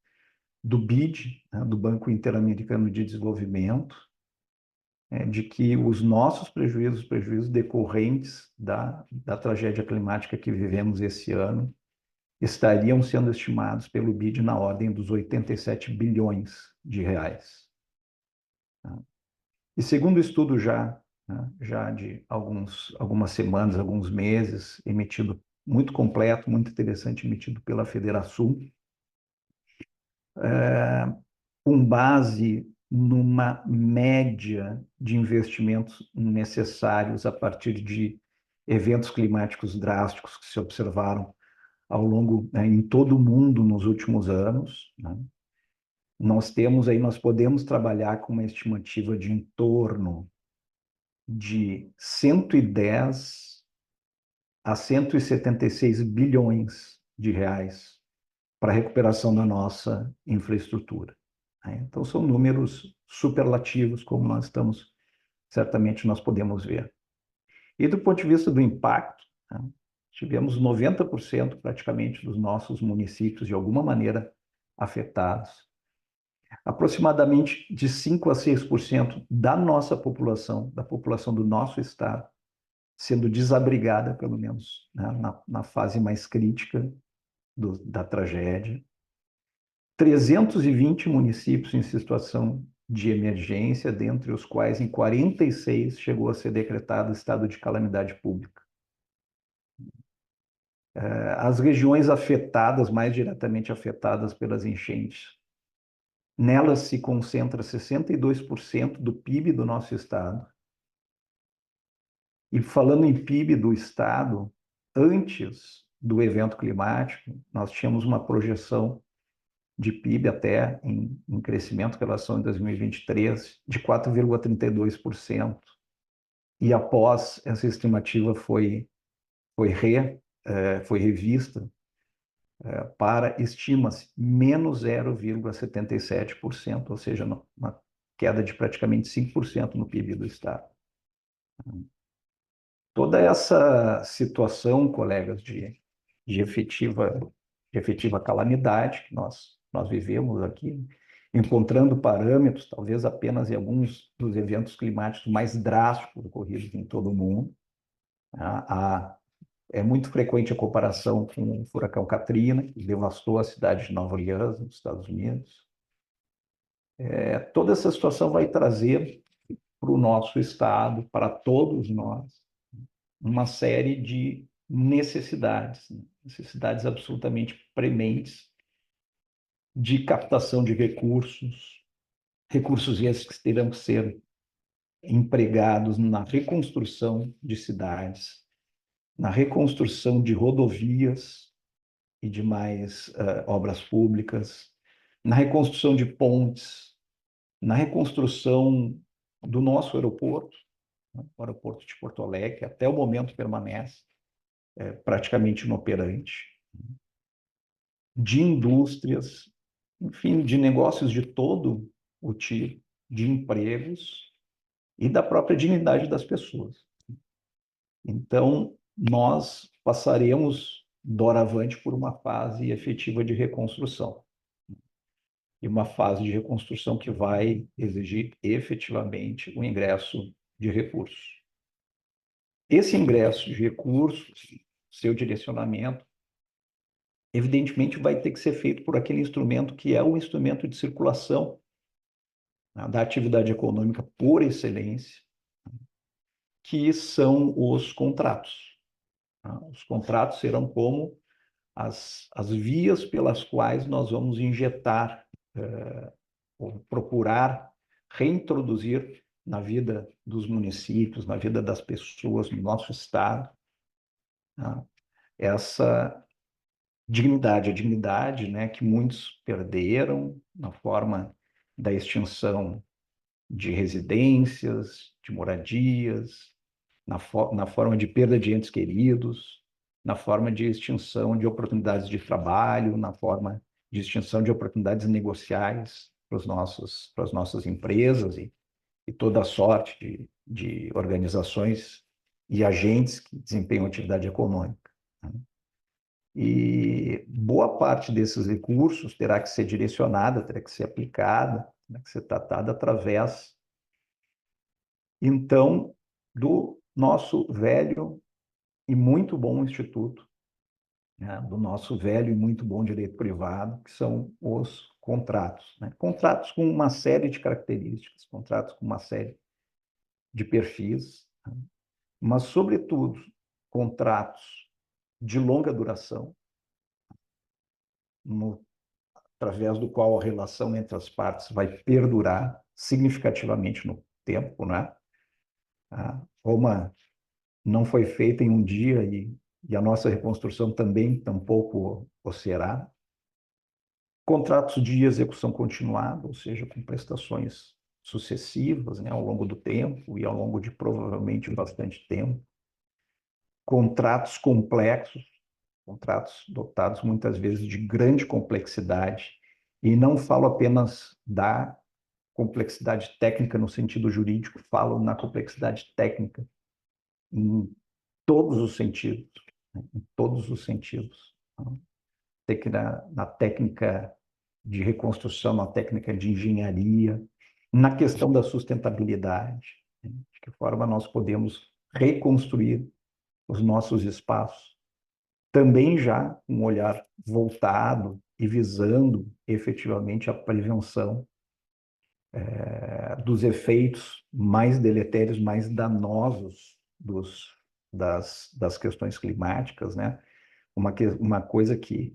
do BID, né, do Banco Interamericano de Desenvolvimento, de que os nossos prejuízos, prejuízos decorrentes da tragédia climática que vivemos esse ano, estariam sendo estimados pelo BID na ordem dos 87 bilhões de reais. E segundo o estudo já de algumas semanas, alguns meses, emitido muito completo, muito interessante, emitido pela Federação, com base numa média de investimentos necessários a partir de eventos climáticos drásticos que se observaram ao longo, em todo o mundo nos últimos anos, né? Nós podemos trabalhar com uma estimativa de em torno de 110 a 176 bilhões de reais para a recuperação da nossa infraestrutura, né? Então, são números superlativos, como certamente nós podemos ver. E do ponto de vista do impacto, né, tivemos 90% praticamente dos nossos municípios, de alguma maneira, afetados. Aproximadamente de 5 a 6% da nossa população, da população do nosso estado, sendo desabrigada, pelo menos, né, na fase mais crítica da tragédia. 320 municípios em situação de emergência, dentre os quais, em 46, chegou a ser decretado estado de calamidade pública. As regiões afetadas, mais diretamente afetadas pelas enchentes, nelas se concentra 62% do PIB do nosso estado. E falando em PIB do estado, antes do evento climático, nós tínhamos uma projeção de PIB até em crescimento em relação a 2023 de 4,32%. E após essa estimativa foi revista para, estima-se, menos 0,77%, ou seja, uma queda de praticamente 5% no PIB do estado. Toda essa situação, colegas, de efetiva calamidade que nós vivemos aqui, encontrando parâmetros, talvez apenas em alguns dos eventos climáticos mais drásticos ocorridos em todo o mundo. É muito frequente a comparação com o furacão Katrina, que devastou a cidade de Nova Orleans, nos Estados Unidos. Toda essa situação vai trazer para o nosso estado, para todos nós, uma série de necessidades absolutamente prementes de captação de recursos esses que terão que ser empregados na reconstrução de cidades, na reconstrução de rodovias e demais obras públicas, na reconstrução de pontes, na reconstrução do nosso aeroporto, né? O aeroporto de Porto Alegre, até o momento permanece praticamente inoperante. de indústrias, enfim, de negócios de todo o tipo, de empregos e da própria dignidade das pessoas. Então, nós passaremos doravante por uma fase efetiva de reconstrução. E uma fase de reconstrução que vai exigir efetivamente o ingresso de recursos. Esse ingresso de recursos, seu direcionamento, evidentemente vai ter que ser feito por aquele instrumento que é o instrumento de circulação, né, da atividade econômica por excelência, que são os contratos. Tá? Os contratos serão como as vias pelas quais nós vamos injetar, ou procurar reintroduzir na vida dos municípios, na vida das pessoas, no nosso estado, tá? Essa dignidade, a dignidade, né, que muitos perderam na forma da extinção de residências, de moradias, na forma de perda de entes queridos, na forma de extinção de oportunidades de trabalho, na forma de extinção de oportunidades negociais para as nossas empresas e toda a sorte de organizações e agentes que desempenham atividade econômica, né? E boa parte desses recursos terá que ser direcionada, terá que ser aplicada, terá que ser tratada através, então, do nosso velho e muito bom instituto, né, do nosso velho e muito bom direito privado, que são os contratos, né? Contratos com uma série de características, contratos com uma série de perfis, né? Mas, sobretudo, contratos de longa duração, através do qual a relação entre as partes vai perdurar significativamente no tempo, né? Roma não foi feita em um dia e a nossa reconstrução também tampouco o será. Contratos de execução continuada, ou seja, com prestações sucessivas, né, ao longo do tempo e ao longo de provavelmente bastante tempo. Contratos complexos, contratos dotados muitas vezes de grande complexidade, e não falo apenas da complexidade técnica no sentido jurídico, falo na complexidade técnica em todos os sentidos, né? Em todos os sentidos. Na técnica de reconstrução, na técnica de engenharia, na questão da sustentabilidade, né? De que forma nós podemos reconstruir os nossos espaços, também já com um olhar voltado e visando efetivamente a prevenção dos efeitos mais deletérios, mais danosos das questões climáticas, né? Uma coisa que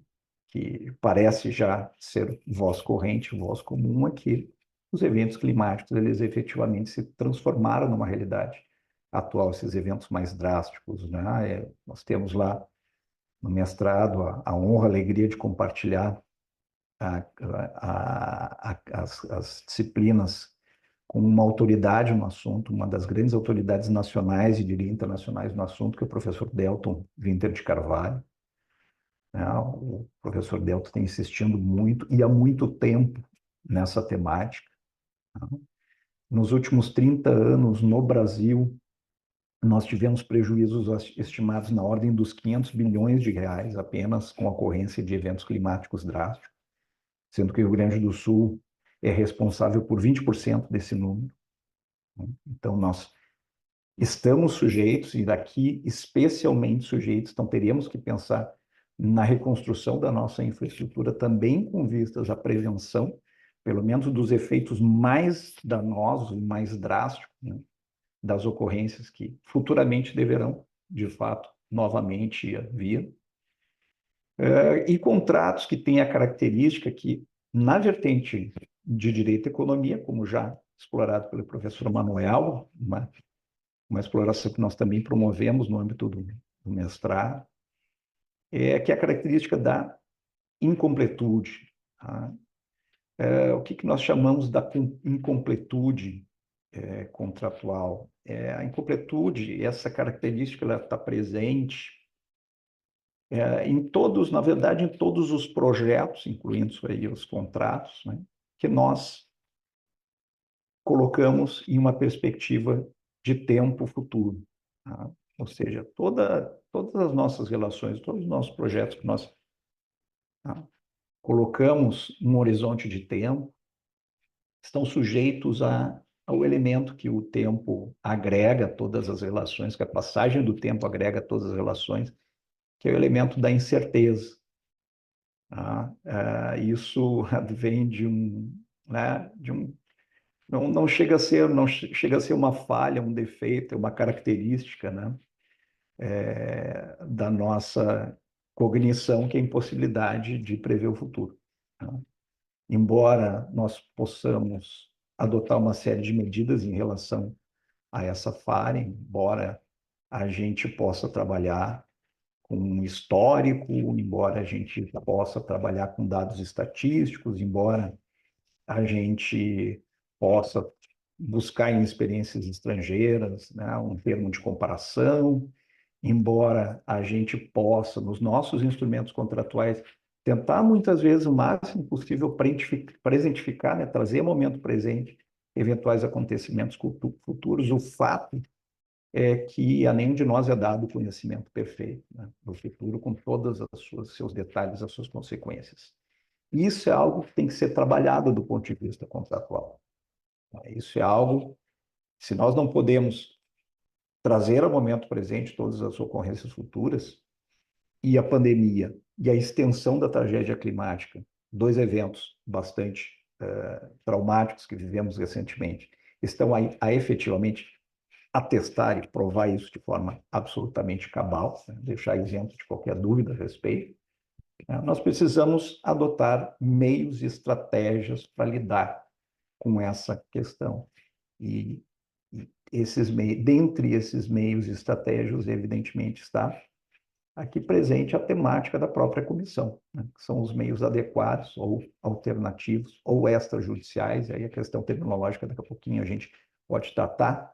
parece já ser voz corrente, voz comum, é que os eventos climáticos, eles efetivamente se transformaram numa realidade atual, esses eventos mais drásticos, né? Nós temos lá no mestrado a honra, a alegria de compartilhar as disciplinas com uma autoridade no assunto, uma das grandes autoridades nacionais e diria internacionais no assunto, que é o professor Delton Winter de Carvalho, né? O professor Delton tem insistindo muito e há muito tempo nessa temática, né? Nos últimos 30 anos, no Brasil, nós tivemos prejuízos estimados na ordem dos 500 bilhões de reais apenas com a ocorrência de eventos climáticos drásticos, sendo que o Rio Grande do Sul é responsável por 20% desse número. Então, nós estamos sujeitos, e daqui especialmente sujeitos, então teríamos que pensar na reconstrução da nossa infraestrutura também com vistas à prevenção, pelo menos dos efeitos mais danosos, mais drásticos, né, das ocorrências que futuramente deverão, de fato, novamente vir. E contratos que têm a característica que, na vertente de direito e economia, como já explorado pelo professor Manuel, uma exploração que nós também promovemos no âmbito do mestrado, é que é a característica da incompletude. Tá? O que nós chamamos da incompletude contratual? A incompletude, essa característica, ela está presente em todos, na verdade, em todos os projetos, incluindo aí os contratos, né, que nós colocamos em uma perspectiva de tempo futuro. Tá? Ou seja, todas as nossas relações, todos os nossos projetos que nós, tá, colocamos um horizonte de tempo, estão sujeitos ao elemento que o tempo agrega a todas as relações, que a passagem do tempo agrega a todas as relações, que é o elemento da incerteza. Tá? Isso vem de né, não chega a ser uma falha, um defeito, é uma característica, né, da nossa cognição, que é a impossibilidade de prever o futuro. Tá? Embora nós possamos adotar uma série de medidas em relação a essa falha, embora a gente possa trabalhar com um histórico, embora a gente possa trabalhar com dados estatísticos, embora a gente possa buscar em experiências estrangeiras, né, um termo de comparação, embora a gente possa, nos nossos instrumentos contratuais, tentar muitas vezes o máximo possível presentificar, né, trazer ao momento presente eventuais acontecimentos futuros, o fato é que a nenhum de nós é dado o conhecimento perfeito, né, do futuro, com todos os seus detalhes, as suas consequências. Isso é algo que tem que ser trabalhado do ponto de vista contratual. Isso é algo, se nós não podemos trazer ao momento presente todas as ocorrências futuras, e a pandemia e a extensão da tragédia climática, dois eventos bastante traumáticos que vivemos recentemente, estão a efetivamente atestar e provar isso de forma absolutamente cabal, né? Deixar isento de qualquer dúvida a respeito. Nós precisamos adotar meios e estratégias para lidar com essa questão. E dentre esses meios e estratégias, evidentemente, está aqui presente a temática da própria comissão, né, que são os meios adequados ou alternativos ou extrajudiciais, e aí a questão terminológica daqui a pouquinho a gente pode tratar,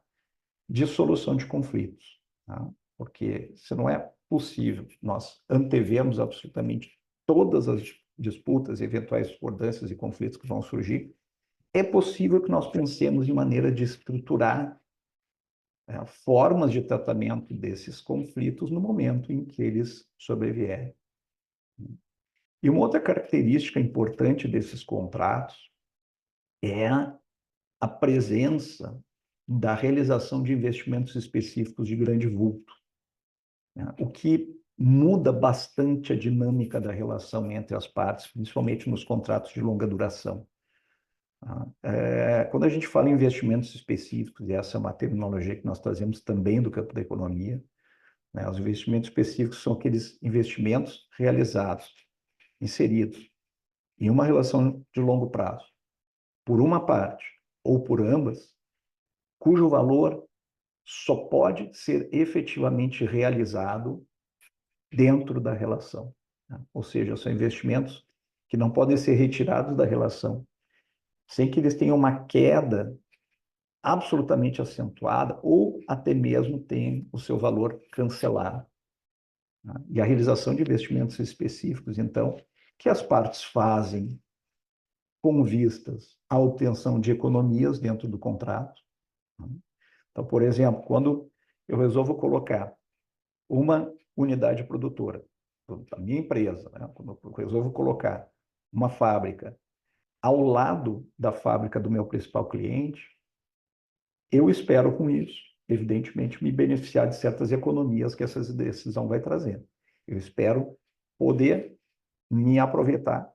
de solução de conflitos. Tá? Porque se não é possível nós antevemos absolutamente todas as disputas, eventuais discordâncias e conflitos que vão surgir, é possível que nós pensemos em maneira de estruturar formas de tratamento desses conflitos no momento em que eles sobrevierem. E uma outra característica importante desses contratos é a presença da realização de investimentos específicos de grande vulto, né? O que muda bastante a dinâmica da relação entre as partes, principalmente nos contratos de longa duração. Quando a gente fala em investimentos específicos, e essa é uma terminologia que nós trazemos também do campo da economia, né, os investimentos específicos são aqueles investimentos realizados, inseridos em uma relação de longo prazo, por uma parte ou por ambas, cujo valor só pode ser efetivamente realizado dentro da relação. Né? Ou seja, são investimentos que não podem ser retirados da relação sem que eles tenham uma queda absolutamente acentuada ou até mesmo tenham o seu valor cancelado. Né? E a realização de investimentos específicos, então, que as partes fazem com vistas à obtenção de economias dentro do contrato. Né? Então, por exemplo, quando eu resolvo colocar uma unidade produtora da minha empresa, né? Quando eu resolvo colocar uma fábrica ao lado da fábrica do meu principal cliente, eu espero com isso, evidentemente, me beneficiar de certas economias que essa decisão vai trazer. Eu espero poder me aproveitar,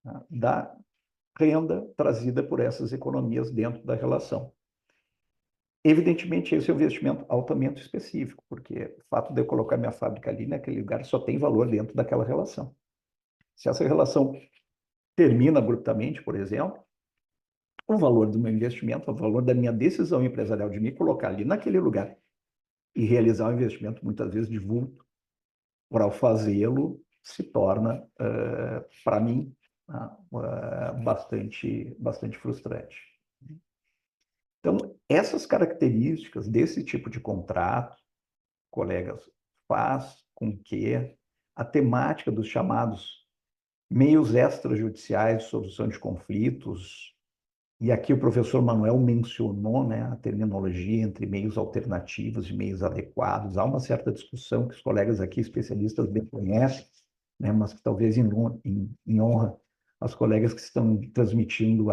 né, da renda trazida por essas economias dentro da relação. Evidentemente, esse é um investimento altamente específico, porque o fato de eu colocar minha fábrica ali naquele lugar só tem valor dentro daquela relação. Se essa relação termina abruptamente, por exemplo, o valor do meu investimento, o valor da minha decisão empresarial de me colocar ali naquele lugar e realizar um investimento, muitas vezes de vulto, para fazê-lo, se torna, para mim, bastante frustrante. Então, essas características desse tipo de contrato, colegas, faz com que a temática dos chamados meios extrajudiciais de solução de conflitos, e aqui o professor Manuel mencionou, né, a terminologia entre meios alternativos e meios adequados. Há uma certa discussão que os colegas aqui, especialistas, bem conhecem, né, mas que talvez em honra aos colegas que estão transmitindo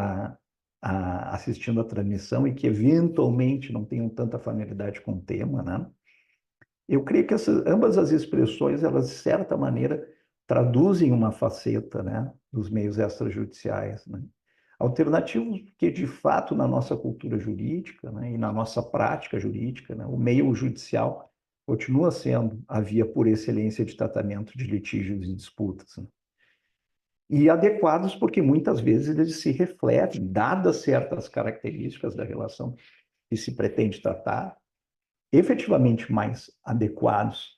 assistindo a transmissão e que eventualmente não tenham tanta familiaridade com o tema, né? Eu creio que ambas as expressões, elas, de certa maneira, traduzem uma faceta, né, dos meios extrajudiciais, né? Alternativos que, de fato, na nossa cultura jurídica, né, e na nossa prática jurídica, né, o meio judicial continua sendo a via por excelência de tratamento de litígios e disputas, né? E adequados porque muitas vezes eles se refletem, dadas certas características da relação que se pretende tratar, efetivamente mais adequados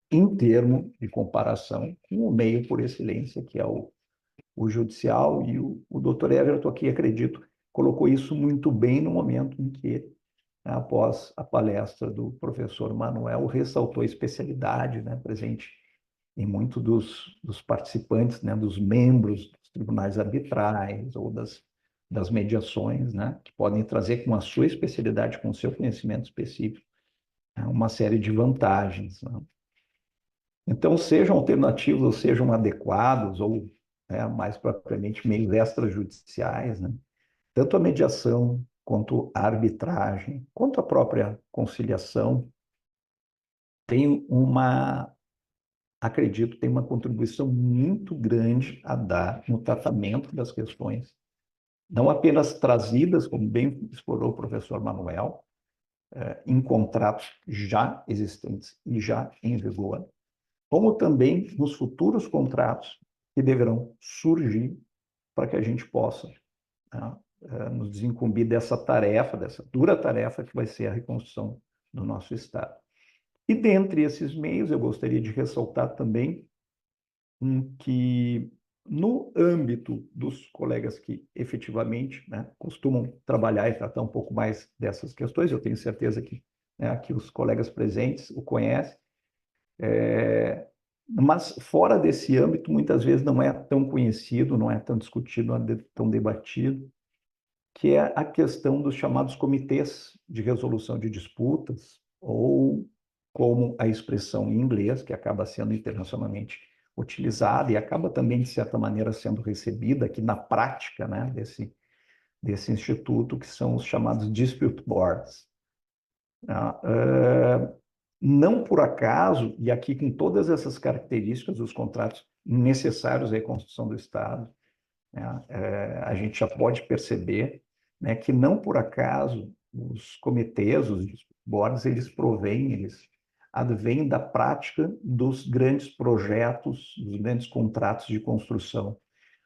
em termos de comparação com o meio por excelência, que é o judicial, e o doutor Everton aqui, acredito, colocou isso muito bem no momento em que, após a palestra do professor Manuel, ressaltou a especialidade, né, presente em muitos dos participantes, né, dos membros dos tribunais arbitrais ou das mediações, né, que podem trazer com a sua especialidade, com o seu conhecimento específico, né, uma série de vantagens, né? Então, sejam alternativos ou sejam adequados, ou, né, mais propriamente meios extrajudiciais, né, tanto a mediação quanto a arbitragem, quanto a própria conciliação, tem acredito, tem uma contribuição muito grande a dar no tratamento das questões, não apenas trazidas, como bem explorou o professor Manuel, em contratos já existentes e já em vigor, como também nos futuros contratos que deverão surgir para que a gente possa, né, nos desincumbir dessa tarefa, dessa dura tarefa que vai ser a reconstrução do nosso Estado. E dentre esses meios, eu gostaria de ressaltar também que, no âmbito dos colegas que efetivamente, né, costumam trabalhar e tratar um pouco mais dessas questões, eu tenho certeza que, né, que os colegas presentes o conhecem, mas fora desse âmbito, muitas vezes não é tão conhecido, não é tão discutido, não é tão debatido, que é a questão dos chamados comitês de resolução de disputas, ou como a expressão em inglês, que acaba sendo internacionalmente utilizada e acaba também, de certa maneira, sendo recebida aqui na prática, né, desse instituto, que são os chamados dispute boards. Não por acaso, e aqui com todas essas características dos contratos necessários à reconstrução do Estado, né, a gente já pode perceber, né, que não por acaso os comitês, os boards, eles advêm da prática dos grandes projetos, dos grandes contratos de construção,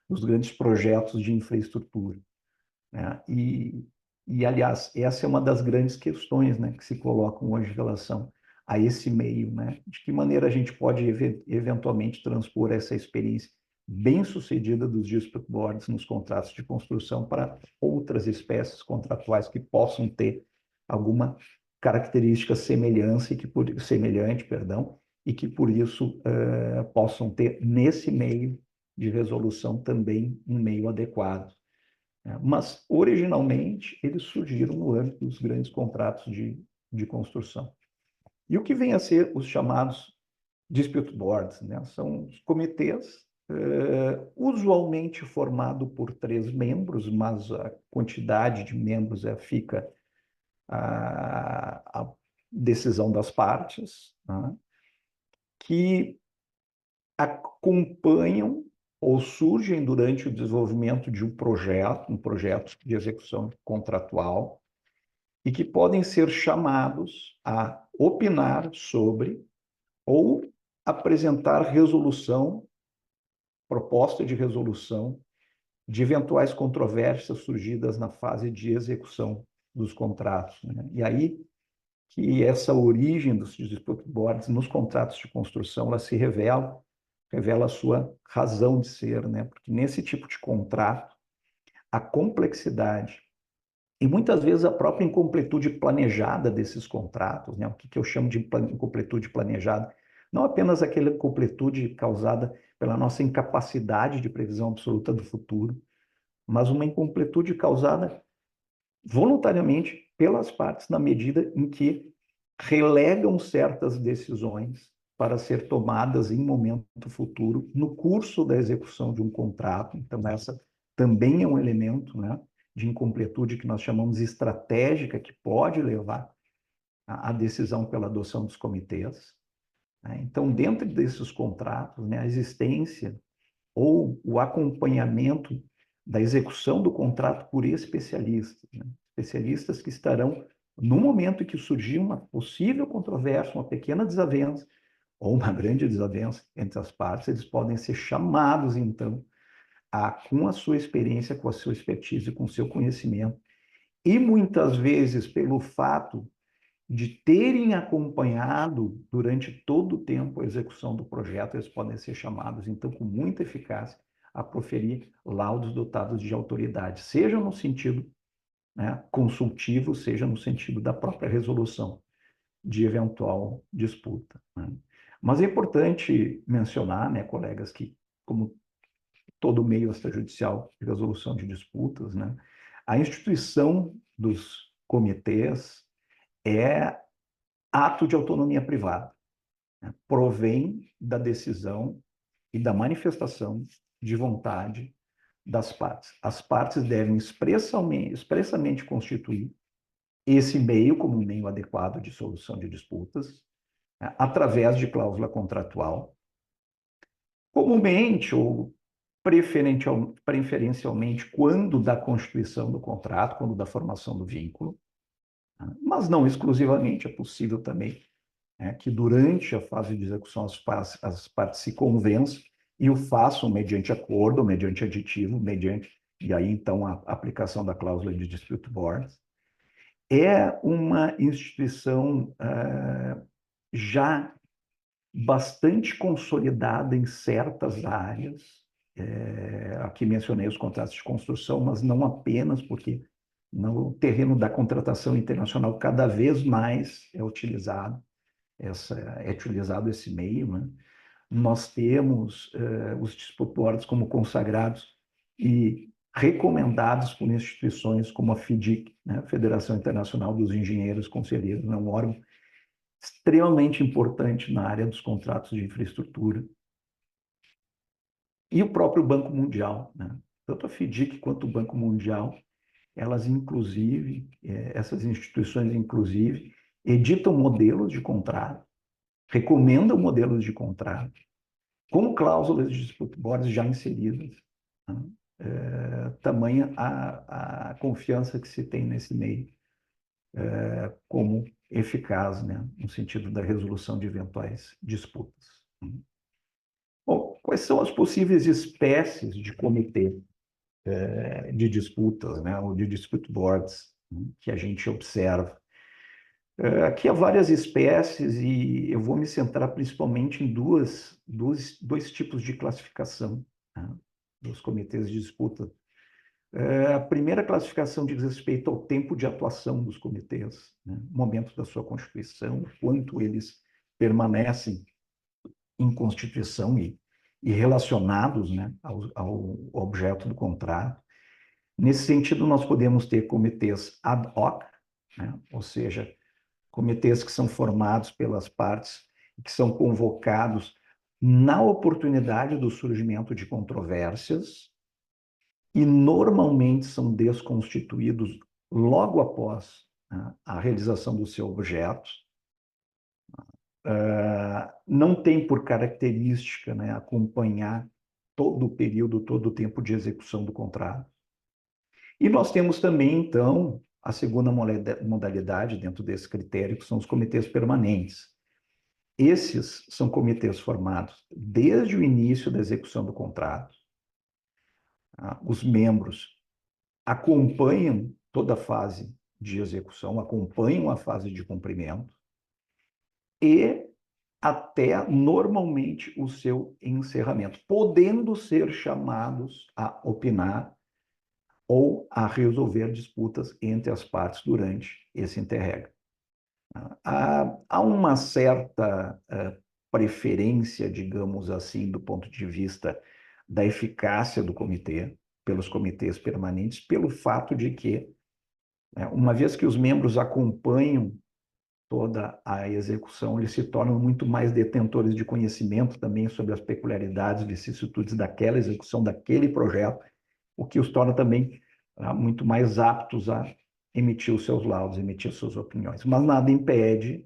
dos grandes projetos de infraestrutura, né? Aliás, essa é uma das grandes questões, né, que se colocam hoje em relação a esse meio, né? De que maneira a gente pode eventualmente transpor essa experiência bem-sucedida dos dispute boards nos contratos de construção para outras espécies contratuais que possam ter alguma característica semelhante, e que por isso possam ter nesse meio de resolução também um meio adequado. Mas, originalmente, eles surgiram no âmbito dos grandes contratos de construção. E o que vem a ser os chamados dispute boards, né? São os comitês, usualmente formado por 3 membros, mas a quantidade de membros fica a decisão das partes, né? Que acompanham ou surgem durante o desenvolvimento de um projeto de execução contratual, e que podem ser chamados a opinar sobre ou apresentar proposta de resolução de eventuais controvérsias surgidas na fase de execução dos contratos, né? E aí que essa origem dos dispute boards nos contratos de construção, ela se revela a sua razão de ser, né? Porque nesse tipo de contrato, a complexidade e muitas vezes a própria incompletude planejada desses contratos, né? O que eu chamo de incompletude planejada? Não apenas aquela incompletude causada pela nossa incapacidade de previsão absoluta do futuro, mas uma incompletude causada voluntariamente pelas partes, na medida em que relegam certas decisões para ser tomadas em momento futuro, no curso da execução de um contrato. Então, essa também é um elemento, né, de incompletude que nós chamamos estratégica, que pode levar à decisão pela adoção dos comitês. Então, dentro desses contratos, né, a existência ou o acompanhamento da execução do contrato por especialistas, né? Especialistas que estarão, no momento em que surgir uma possível controvérsia, uma pequena desavença, ou uma grande desavença entre as partes, eles podem ser chamados, então, com a sua experiência, com a sua expertise, com o seu conhecimento, e muitas vezes pelo fato de terem acompanhado durante todo o tempo a execução do projeto, eles podem ser chamados, então, com muita eficácia, a proferir laudos dotados de autoridade, seja no sentido, né, consultivo, seja no sentido da própria resolução de eventual disputa, né? Mas é importante mencionar, né, colegas, que, como todo meio extrajudicial de resolução de disputas, né, a instituição dos comitês é ato de autonomia privada, né? Provém da decisão e da manifestação de vontade das partes. As partes devem expressamente constituir esse meio como um meio adequado de solução de disputas, né, através de cláusula contratual, comumente ou preferencialmente quando da constituição do contrato, quando da formação do vínculo, né, mas não exclusivamente, é possível também, né, que durante a fase de execução as partes se convençam e o façam mediante acordo, mediante aditivo, e aí então a aplicação da cláusula de dispute boards. É uma instituição já bastante consolidada em certas áreas. Aqui mencionei os contratos de construção, mas não apenas, porque no terreno da contratação internacional cada vez mais é utilizado esse meio, né? Nós temos os dispute boards como consagrados e recomendados por instituições como a FIDIC, né? Federação Internacional dos Engenheiros Conselheiros, é um órgão extremamente importante na área dos contratos de infraestrutura. E o próprio Banco Mundial, né? Tanto a FIDIC quanto o Banco Mundial, elas inclusive, essas instituições inclusive, editam modelos de contrato, recomendam modelos de contrato, com cláusulas de dispute boards já inseridas, né? Tamanha a confiança que se tem nesse meio como eficaz, né, no sentido da resolução de eventuais disputas. Bom, quais são as possíveis espécies de comitê de disputas, né, ou de dispute boards, né, que a gente observa? Aqui há várias espécies e eu vou me centrar principalmente em dois tipos de classificação, né, dos comitês de disputa. A primeira classificação diz respeito ao tempo de atuação dos comitês, né, momento da sua constituição, quanto eles permanecem em constituição e relacionados, né, ao objeto do contrato. Nesse sentido, nós podemos ter comitês ad hoc, né, ou seja, comitês que são formados pelas partes e que são convocados na oportunidade do surgimento de controvérsias e normalmente são desconstituídos logo após, né, a realização do seu objeto. Não tem por característica, né, acompanhar todo o período, todo o tempo de execução do contrato. E nós temos também, então, a segunda modalidade dentro desse critério, que são os comitês permanentes. Esses são comitês formados desde o início da execução do contrato. Os membros acompanham toda a fase de execução, acompanham a fase de cumprimento e até normalmente o seu encerramento, podendo ser chamados a opinar ou a resolver disputas entre as partes durante esse interregno. Há uma certa preferência, digamos assim, do ponto de vista da eficácia do comitê, pelos comitês permanentes, pelo fato de que, né, uma vez que os membros acompanham toda a execução, eles se tornam muito mais detentores de conhecimento também sobre as peculiaridades, vicissitudes daquela execução, daquele projeto, o que os torna também muito mais aptos a emitir os seus laudos, emitir suas opiniões. Mas nada impede,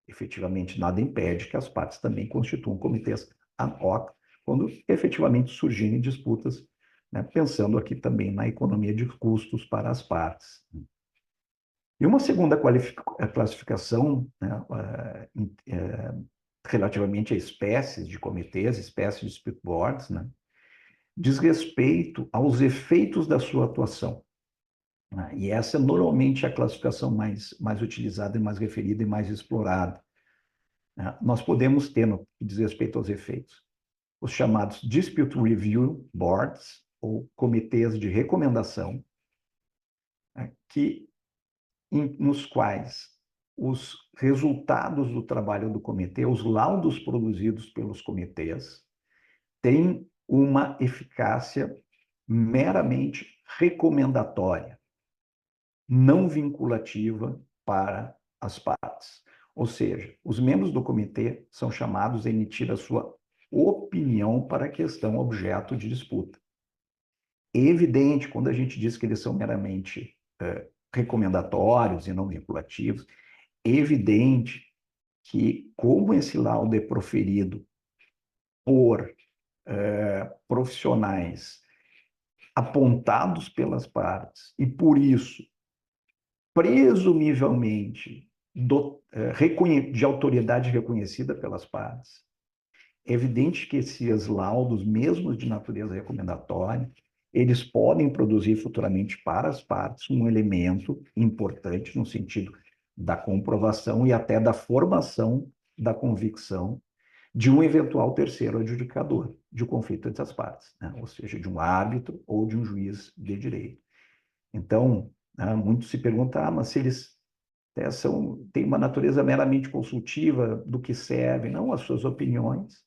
efetivamente nada impede que as partes também constituam comitês ad hoc, quando efetivamente surgirem disputas, né, pensando aqui também na economia de custos para as partes. E uma segunda classificação, né, relativamente a espécies de comitês, espécies de dispute boards, né, diz respeito aos efeitos da sua atuação. Né, e essa é normalmente a classificação mais utilizada e mais referida e mais explorada. Né. Nós podemos ter, no que diz respeito aos efeitos, os chamados Dispute Review Boards, ou comitês de recomendação, né, nos quais os resultados do trabalho do comitê, os laudos produzidos pelos comitês, têm uma eficácia meramente recomendatória, não vinculativa para as partes. Ou seja, os membros do comitê são chamados a emitir a sua opinião para a questão objeto de disputa. É evidente, quando a gente diz que eles são meramente recomendatórios e não vinculativos, é evidente que, como esse laudo é proferido por profissionais apontados pelas partes, e por isso, presumivelmente, de autoridade reconhecida pelas partes, é evidente que esses laudos, mesmo de natureza recomendatória, eles podem produzir futuramente para as partes um elemento importante no sentido da comprovação e até da formação da convicção de um eventual terceiro adjudicador de um conflito entre as partes, né? Ou seja, de um árbitro ou de um juiz de direito. Então, né, muito se pergunta, mas se eles têm uma natureza meramente consultiva, do que servem? Não, as suas opiniões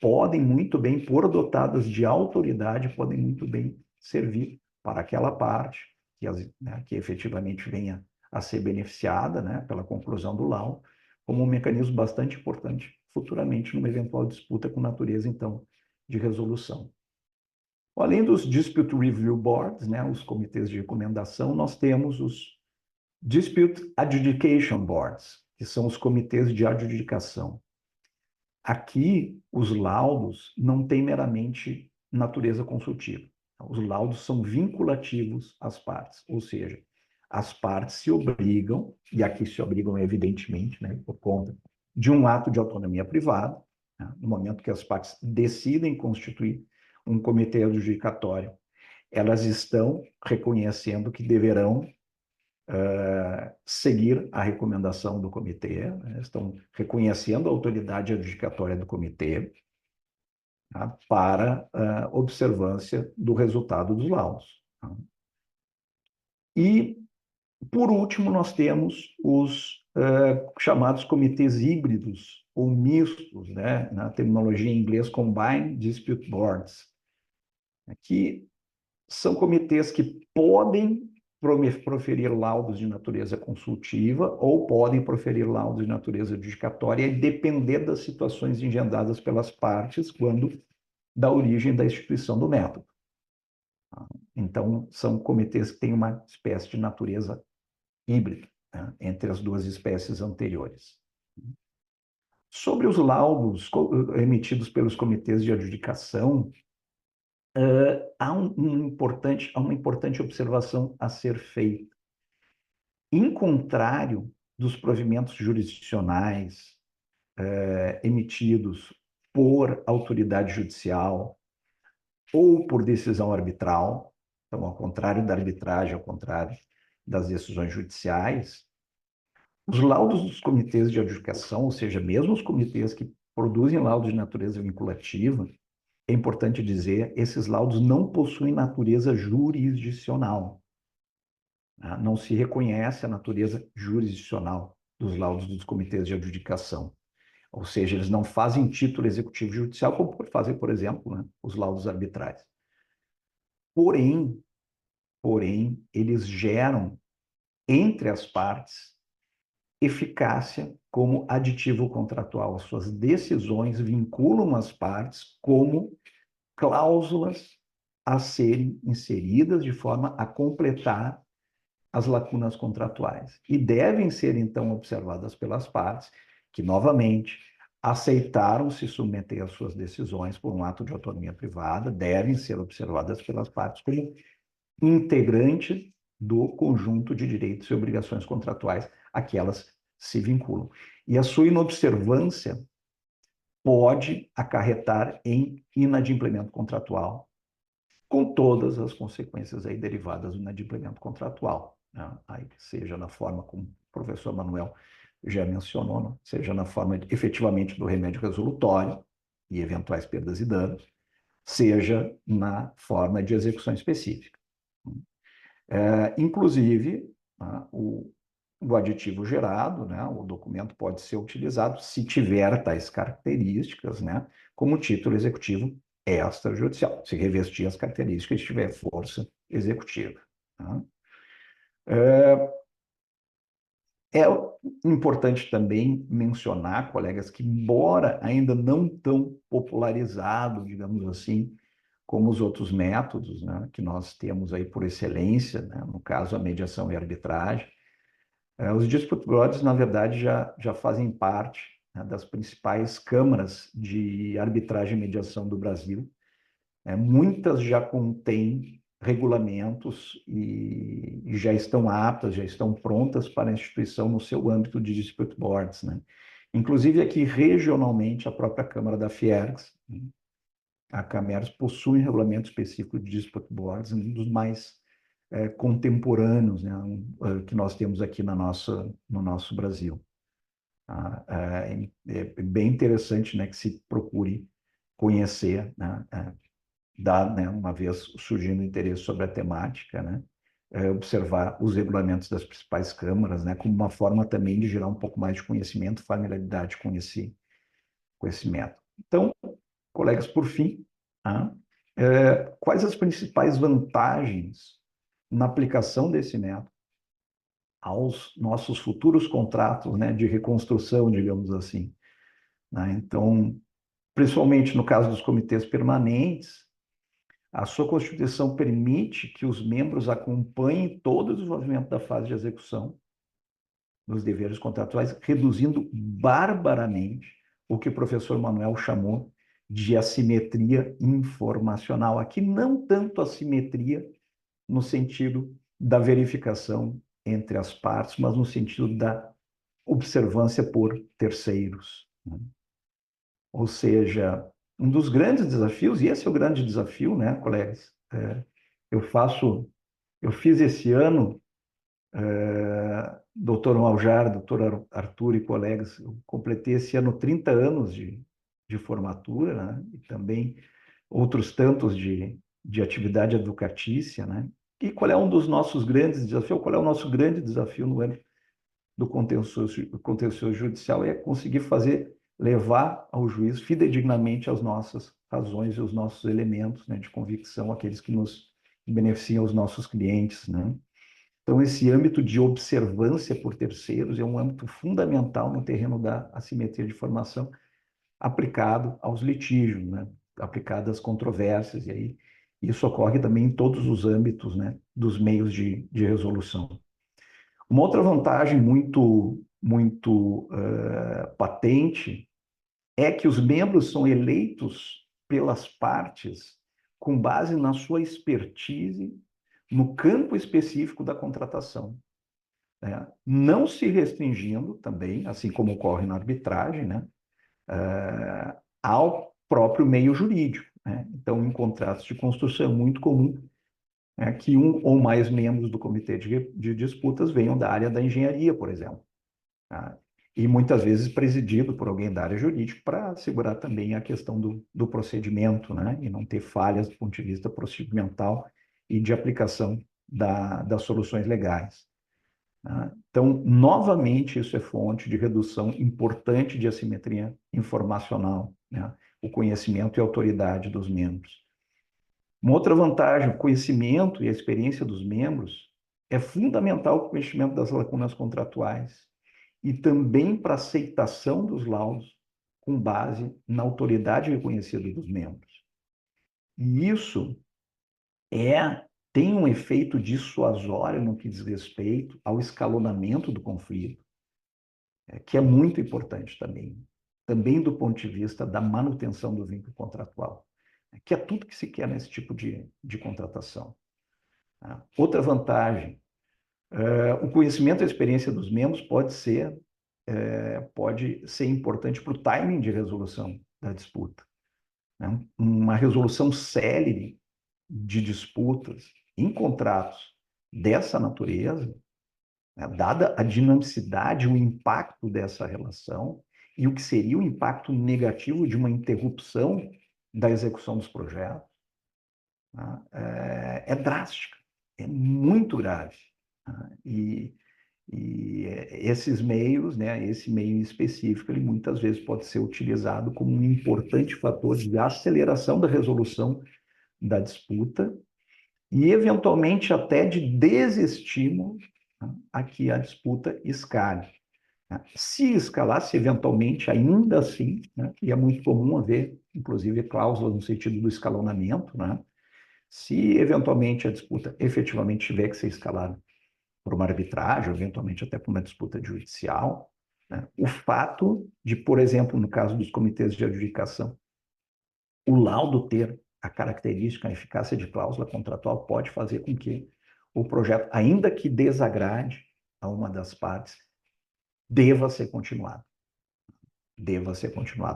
podem muito bem, por dotadas de autoridade, podem muito bem servir para aquela parte que efetivamente venha a ser beneficiada, né, pela conclusão do laudo, como um mecanismo bastante importante futuramente numa eventual disputa com natureza, então, de resolução. Além dos Dispute Review Boards, né, os comitês de recomendação, nós temos os Dispute Adjudication Boards, que são os comitês de adjudicação. Aqui, os laudos não têm meramente natureza consultiva. Os laudos são vinculativos às partes, ou seja, as partes se obrigam, e aqui se obrigam evidentemente, né, por conta de um ato de autonomia privada, né, no momento que as partes decidem constituir um comitê adjudicatório, elas estão reconhecendo que deverão seguir a recomendação do comitê, né? Estão reconhecendo a autoridade adjudicatória do comitê, tá? Para observância do resultado dos laudos. Tá? E, por último, nós temos os chamados comitês híbridos ou mistos, né? Na terminologia em inglês, Combined Dispute Boards, que são comitês que podem proferir laudos de natureza consultiva ou podem proferir laudos de natureza adjudicatória e depender das situações engendradas pelas partes quando da origem da instituição do método. Então, são comitês que têm uma espécie de natureza híbrida, né, entre as duas espécies anteriores. Sobre os laudos emitidos pelos comitês de adjudicação, há uma importante observação a ser feita. Em contrário dos provimentos jurisdicionais emitidos por autoridade judicial ou por decisão arbitral, então, ao contrário da arbitragem, ao contrário das decisões judiciais, os laudos dos comitês de adjudicação, ou seja, mesmo os comitês que produzem laudos de natureza vinculativa, é importante dizer, esses laudos não possuem natureza jurisdicional. Não se reconhece a natureza jurisdicional dos laudos dos comitês de adjudicação. Ou seja, eles não fazem título executivo judicial, como fazem, por exemplo, né, os laudos arbitrais. Porém, eles geram, entre as partes, eficácia como aditivo contratual. As suas decisões vinculam as partes como cláusulas a serem inseridas de forma a completar as lacunas contratuais. E devem ser, então, observadas pelas partes, que, novamente, aceitaram se submeter às suas decisões por um ato de autonomia privada, devem ser observadas pelas partes como integrante do conjunto de direitos e obrigações contratuais a que elas se vinculam. E a sua inobservância pode acarretar em inadimplemento contratual, com todas as consequências aí derivadas do inadimplemento contratual, né? Aí, seja na forma como o professor Manuel já mencionou, né? Seja na forma efetivamente do remédio resolutório e eventuais perdas e danos, seja na forma de execução específica. Inclusive, né, o aditivo gerado, né, o documento pode ser utilizado, se tiver tais características, né, como título executivo extrajudicial, se revestir as características e tiver força executiva. Tá? É importante também mencionar, colegas, que embora ainda não tão popularizado, digamos assim, como os outros métodos, né, que nós temos aí por excelência, né, no caso a mediação e a arbitragem, os dispute boards, na verdade, já fazem parte, né, das principais câmaras de arbitragem e mediação do Brasil. Muitas já contêm regulamentos e já estão aptas, já estão prontas para a instituição no seu âmbito de dispute boards, né? Inclusive aqui regionalmente a própria Câmara da Fiergs, né? A Cameros possui um regulamento específico de dispute boards, um dos mais contemporâneos, né, que nós temos aqui no nosso Brasil. É bem interessante, né, que se procure conhecer, né, né, uma vez surgindo interesse sobre a temática, né, observar os regulamentos das principais câmaras, né, como uma forma também de gerar um pouco mais de conhecimento, familiaridade com esse método. Então, colegas, por fim, quais as principais vantagens na aplicação desse método aos nossos futuros contratos, né, de reconstrução, digamos assim, né? Então, principalmente no caso dos comitês permanentes, a sua Constituição permite que os membros acompanhem todo o desenvolvimento da fase de execução dos deveres contratuais, reduzindo barbaramente o que o professor Manuel chamou de assimetria informacional. Aqui não tanto assimetria no sentido da verificação entre as partes, mas no sentido da observância por terceiros, né? Ou seja, um dos grandes desafios, e esse é o grande desafio, né, colegas? Eu fiz esse ano, doutor Maljar, doutor Arthur e colegas, eu completei esse ano 30 anos de formatura, né? E também outros tantos de atividade advocatícia, né? E qual é um dos nossos grandes desafios? Qual é o nosso grande desafio no âmbito do contencioso judicial? É conseguir levar ao juiz fidedignamente as nossas razões e os nossos elementos, né, de convicção, aqueles que nos beneficiam os nossos clientes, né? Então, esse âmbito de observância por terceiros é um âmbito fundamental no terreno da assimetria de informação aplicado aos litígios, né? Aplicado às controvérsias, e aí isso ocorre também em todos os âmbitos, né, dos meios de resolução. Uma outra vantagem muito patente é que os membros são eleitos pelas partes com base na sua expertise no campo específico da contratação, né? Não se restringindo também, assim como ocorre na arbitragem, né, ao próprio meio jurídico, né? Então, em contratos de construção é muito comum, né, que um ou mais membros do comitê de disputas venham da área da engenharia, por exemplo, tá? E muitas vezes presidido por alguém da área jurídica para assegurar também a questão do procedimento, né, e não ter falhas do ponto de vista procedimental e de aplicação das soluções legais. Tá? Então, novamente, isso é fonte de redução importante de assimetria informacional, né? O conhecimento e a autoridade dos membros. Uma outra vantagem, o conhecimento e a experiência dos membros é fundamental para o preenchimento das lacunas contratuais e também para a aceitação dos laudos com base na autoridade reconhecida dos membros. E isso tem um efeito dissuasório no que diz respeito ao escalonamento do conflito, que é muito importante também do ponto de vista da manutenção do vínculo contratual, que é tudo que se quer nesse tipo de contratação. Outra vantagem, o conhecimento e a experiência dos membros pode ser importante para o timing de resolução da disputa, né? Uma resolução célere de disputas em contratos dessa natureza, né, dada a dinamicidade, o impacto dessa relação e o que seria o impacto negativo de uma interrupção da execução dos projetos, né, é drástica, é muito grave. Né, e esses meios, né, esse meio específico, ele muitas vezes pode ser utilizado como um importante fator de aceleração da resolução da disputa e, eventualmente, até de desestímulo, né, a que a disputa escale. Né? Se escalasse, eventualmente, ainda assim, né, e é muito comum haver, inclusive, cláusulas no sentido do escalonamento, né? Se, eventualmente, a disputa efetivamente tiver que ser escalada por uma arbitragem, eventualmente até por uma disputa judicial, né? O fato de, por exemplo, no caso dos comitês de adjudicação, o laudo ter a característica, a eficácia de cláusula contratual pode fazer com que o projeto, ainda que desagrade a uma das partes, deva ser continuado.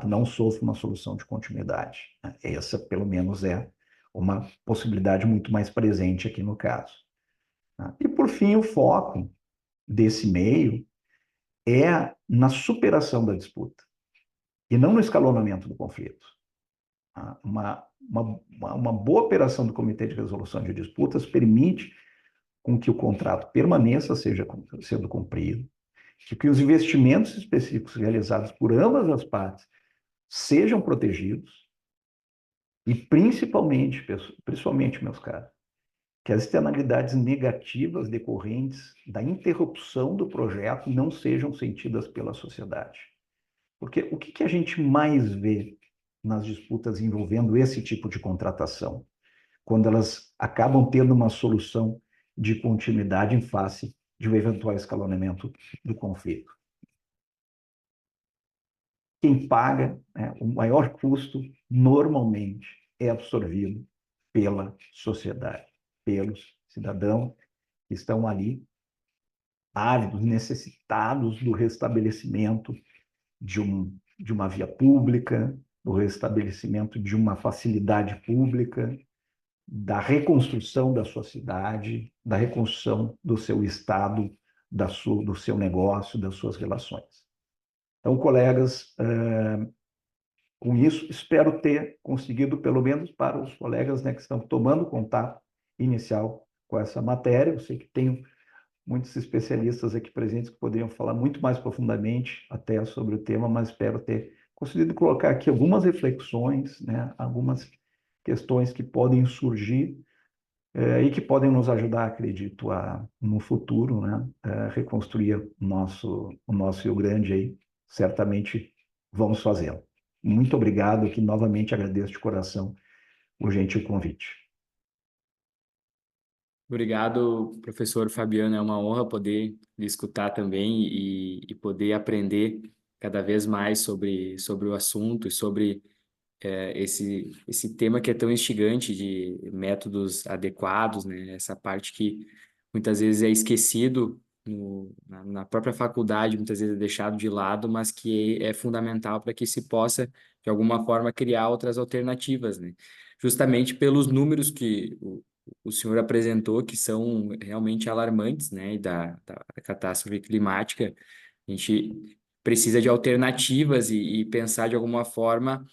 Não sofra uma solução de continuidade. Essa, pelo menos, é uma possibilidade muito mais presente aqui no caso. E, por fim, o foco desse meio é na superação da disputa e não no escalonamento do conflito. Uma boa operação do Comitê de Resolução de Disputas permite com que o contrato permaneça sendo cumprido, que os investimentos específicos realizados por ambas as partes sejam protegidos e, principalmente, meus caros, que as externalidades negativas decorrentes da interrupção do projeto não sejam sentidas pela sociedade. Porque o que a gente mais vê nas disputas envolvendo esse tipo de contratação? Quando elas acabam tendo uma solução de continuidade em face de um eventual escalonamento do conflito. Quem paga, né, o maior custo, normalmente, é absorvido pela sociedade, pelos cidadãos que estão ali ávidos, necessitados do restabelecimento de uma via pública, do restabelecimento de uma facilidade pública, da reconstrução da sua cidade, da reconstrução do seu estado, do seu negócio, das suas relações. Então, colegas, com isso, espero ter conseguido, pelo menos para os colegas, né, que estão tomando contato inicial com essa matéria, eu sei que tenho muitos especialistas aqui presentes que poderiam falar muito mais profundamente até sobre o tema, mas espero ter conseguido colocar aqui algumas reflexões, né, algumas questões que podem surgir e que podem nos ajudar, acredito, no futuro, né, reconstruir o nosso Rio Grande aí. Certamente vamos fazê-lo. Muito obrigado, que novamente agradeço de coração o gentil convite. Obrigado, professor Fabiano. É uma honra poder lhe escutar também e poder aprender cada vez mais sobre o assunto e sobre esse tema que é tão instigante de métodos adequados, né? Essa parte que muitas vezes é esquecido na própria faculdade, muitas vezes é deixado de lado, mas que é fundamental para que se possa, de alguma forma, criar outras alternativas, né? Justamente pelos números que o senhor apresentou, que são realmente alarmantes, né? E da catástrofe climática, a gente precisa de alternativas e pensar de alguma forma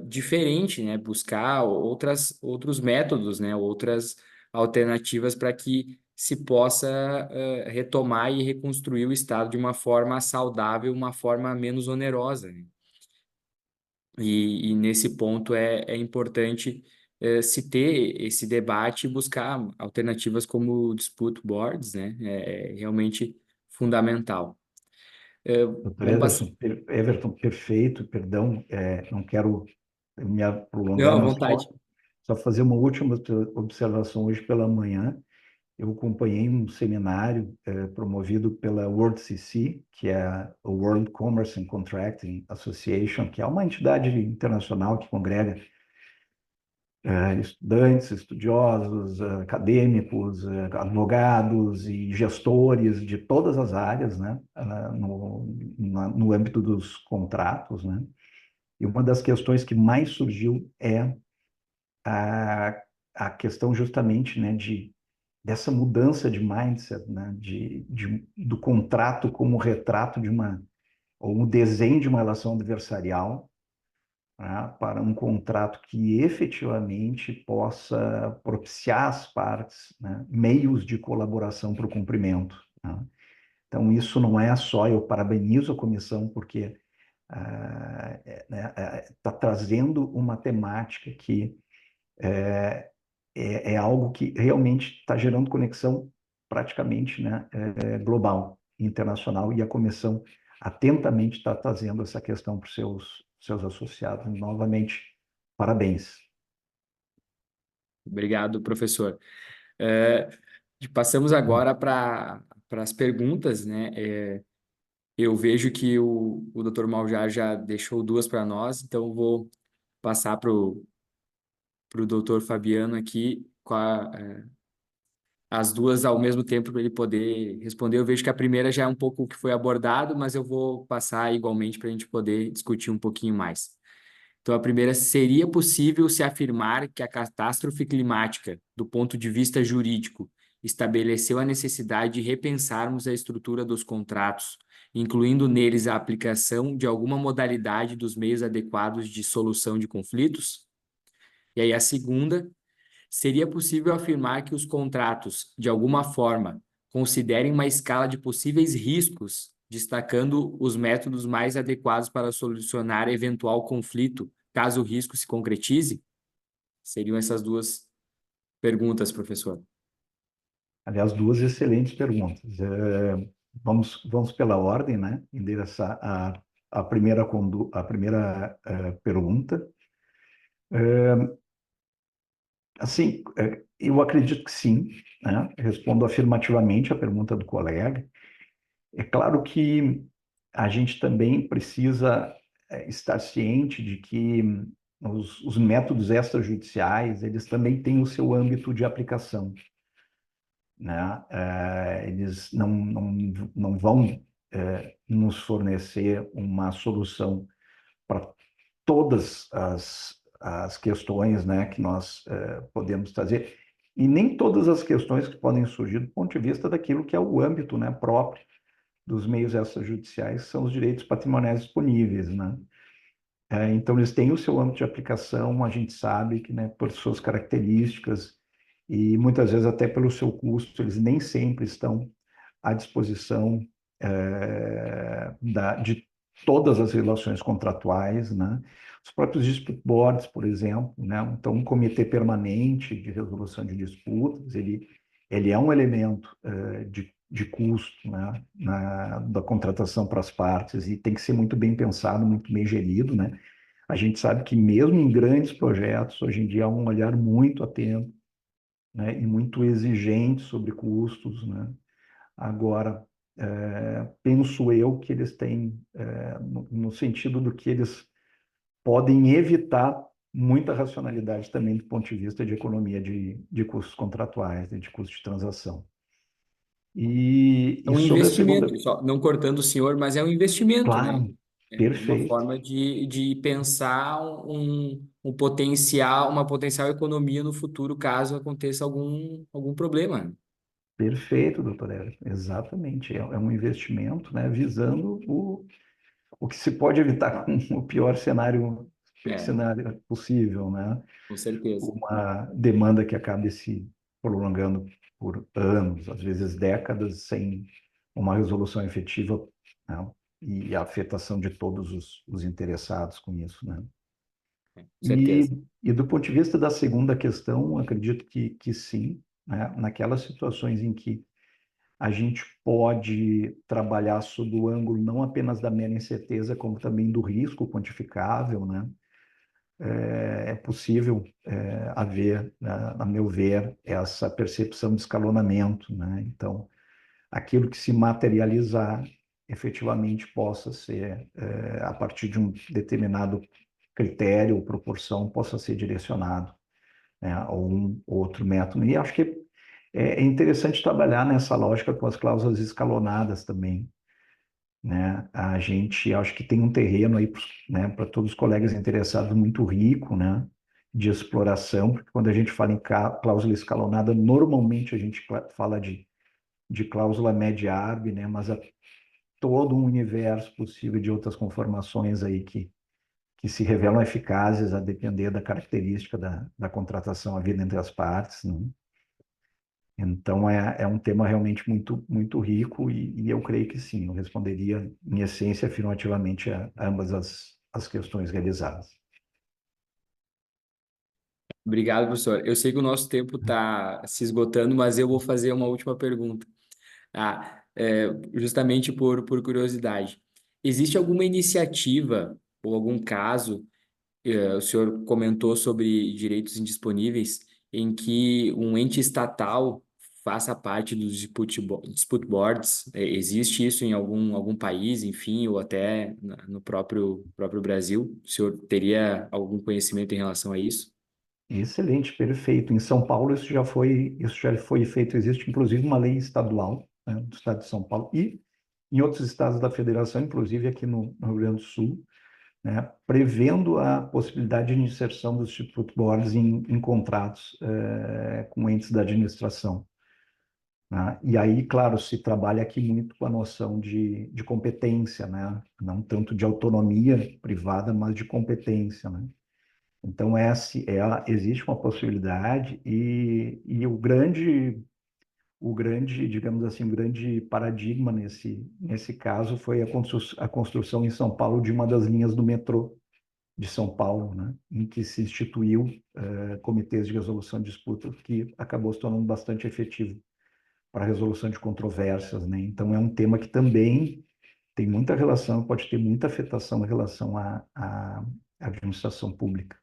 diferente, né? Buscar outros métodos, né? Outras alternativas para que se possa retomar e reconstruir o Estado de uma forma saudável, uma forma menos onerosa, né? E nesse ponto é importante se ter esse debate e buscar alternativas como dispute boards, né? É realmente fundamental. Doutor Vamos passar. Everton, perfeito, perdão, não quero me Não, prolongar, à mas vontade. só fazer uma última observação. Hoje pela manhã, eu acompanhei um seminário promovido pela WorldCC, que é a World Commerce and Contracting Association, que é uma entidade internacional que congrega estudantes, estudiosos, acadêmicos, advogados e gestores de todas as áreas, né, no âmbito dos contratos, né? E uma das questões que mais surgiu é a, a questão justamente, né, dessa mudança de mindset, né, do contrato como retrato ou um desenho de uma relação adversarial, né, para um contrato que efetivamente possa propiciar às partes, né, meios de colaboração para o cumprimento, né? Então, isso não é só, eu parabenizo a comissão, porque está trazendo uma temática que é algo que realmente está gerando conexão praticamente, né, global, internacional, e a comissão atentamente está trazendo essa questão para os seus associados. Novamente, parabéns. Obrigado, professor. É, Passamos agora para as perguntas, né? Eu vejo que o Dr. Maljar já deixou duas para nós, então vou passar para o Dr. Fabiano aqui as duas ao mesmo tempo para ele poder responder. Eu vejo que a primeira já é um pouco o que foi abordado, mas eu vou passar igualmente para a gente poder discutir um pouquinho mais. Então, a primeira: seria possível se afirmar que a catástrofe climática, do ponto de vista jurídico, estabeleceu a necessidade de repensarmos a estrutura dos contratos, incluindo neles a aplicação de alguma modalidade dos meios adequados de solução de conflitos? E aí, a segunda: seria possível afirmar que os contratos, de alguma forma, considerem uma escala de possíveis riscos, destacando os métodos mais adequados para solucionar eventual conflito, caso o risco se concretize? Seriam essas duas perguntas, professor. Aliás, duas excelentes perguntas. Vamos pela ordem, né? Endereçar a primeira pergunta. Assim, eu acredito que sim, né? Respondo afirmativamente à pergunta do colega. É claro que a gente também precisa estar ciente de que os métodos extrajudiciais, eles também têm o seu âmbito de aplicação, né? Eles não vão nos fornecer uma solução para todas as questões, né, que nós podemos trazer, e nem todas as questões que podem surgir do ponto de vista daquilo que é o âmbito, né, próprio dos meios extrajudiciais, são os direitos patrimoniais disponíveis, né? Então, eles têm o seu âmbito de aplicação, a gente sabe que, né, por suas características e muitas vezes até pelo seu custo, eles nem sempre estão à disposição de todas as relações contratuais, né? Os próprios dispute boards, por exemplo, né? Então, um comitê permanente de resolução de disputas, ele é um elemento de custo, né? Da contratação para as partes, e tem que ser muito bem pensado, muito bem gerido, né? A gente sabe que mesmo em grandes projetos, hoje em dia há um olhar muito atento, né? E muito exigente sobre custos, né? Agora, penso eu que eles têm, no sentido do que eles podem evitar muita racionalidade também do ponto de vista de economia de custos contratuais, né, de custos de transação. É E um sobre a segunda... investimento, só não cortando o senhor, mas é um investimento, né? Claro, É uma perfeito, forma de pensar uma potencial economia no futuro, caso aconteça algum problema, né? perfeito, doutor Hélio, exatamente. É um investimento, né, visando o que se pode evitar com o pior É, cenário possível, né? com certeza. Uma demanda que acabe se prolongando por anos, às vezes décadas, sem uma resolução efetiva, né? E a afetação de todos os interessados com isso, né? Certeza. E do ponto de vista da segunda questão, acredito que sim, né? Naquelas situações em que a gente pode trabalhar sob o ângulo não apenas da mera incerteza, como também do risco quantificável, né? É possível haver, né, a meu ver, essa percepção de escalonamento, né? Então, aquilo que se materializar efetivamente possa ser, a partir de um determinado critério ou proporção, possa ser direcionado, né, a um outro método. E acho que é interessante trabalhar nessa lógica com as cláusulas escalonadas também, né? A gente acho que tem um terreno aí, né, para todos os colegas interessados muito rico, né, de exploração, porque quando a gente fala em cláusula escalonada, normalmente a gente fala de cláusula média-arb, né, mas há todo um universo possível de outras conformações aí que se revelam eficazes a depender da característica da contratação havida entre as partes, né? Então, é um tema realmente muito rico e eu creio que sim, eu responderia, em essência, afirmativamente a ambas as questões realizadas. Obrigado, professor. Eu sei que o nosso tempo está se esgotando, mas eu vou fazer uma última pergunta. Justamente por curiosidade. Existe alguma iniciativa ou algum caso, o senhor comentou sobre direitos indisponíveis, em que um ente estatal faça parte dos dispute boards? Existe isso em algum país, enfim, ou até no próprio Brasil? O senhor teria algum conhecimento em relação a isso? Excelente, perfeito. Em São Paulo isso já foi feito, existe inclusive uma lei estadual, né, do estado de São Paulo e em outros estados da federação, inclusive aqui no Rio Grande do Sul, né, prevendo a possibilidade de inserção dos dispute boards em contratos com entes da administração, né? E aí, claro, se trabalha aqui muito com a noção de competência, né? Não tanto de autonomia privada, mas de competência, né? Então, existe uma possibilidade e o grande, digamos assim, o grande paradigma nesse caso foi a construção em São Paulo de uma das linhas do metrô de São Paulo, né? Em que se instituiu comitês de resolução de disputas, que acabou se tornando bastante efetivo para a resolução de controvérsias, né? Então, é um tema que também tem muita relação, pode ter muita afetação em relação à administração pública.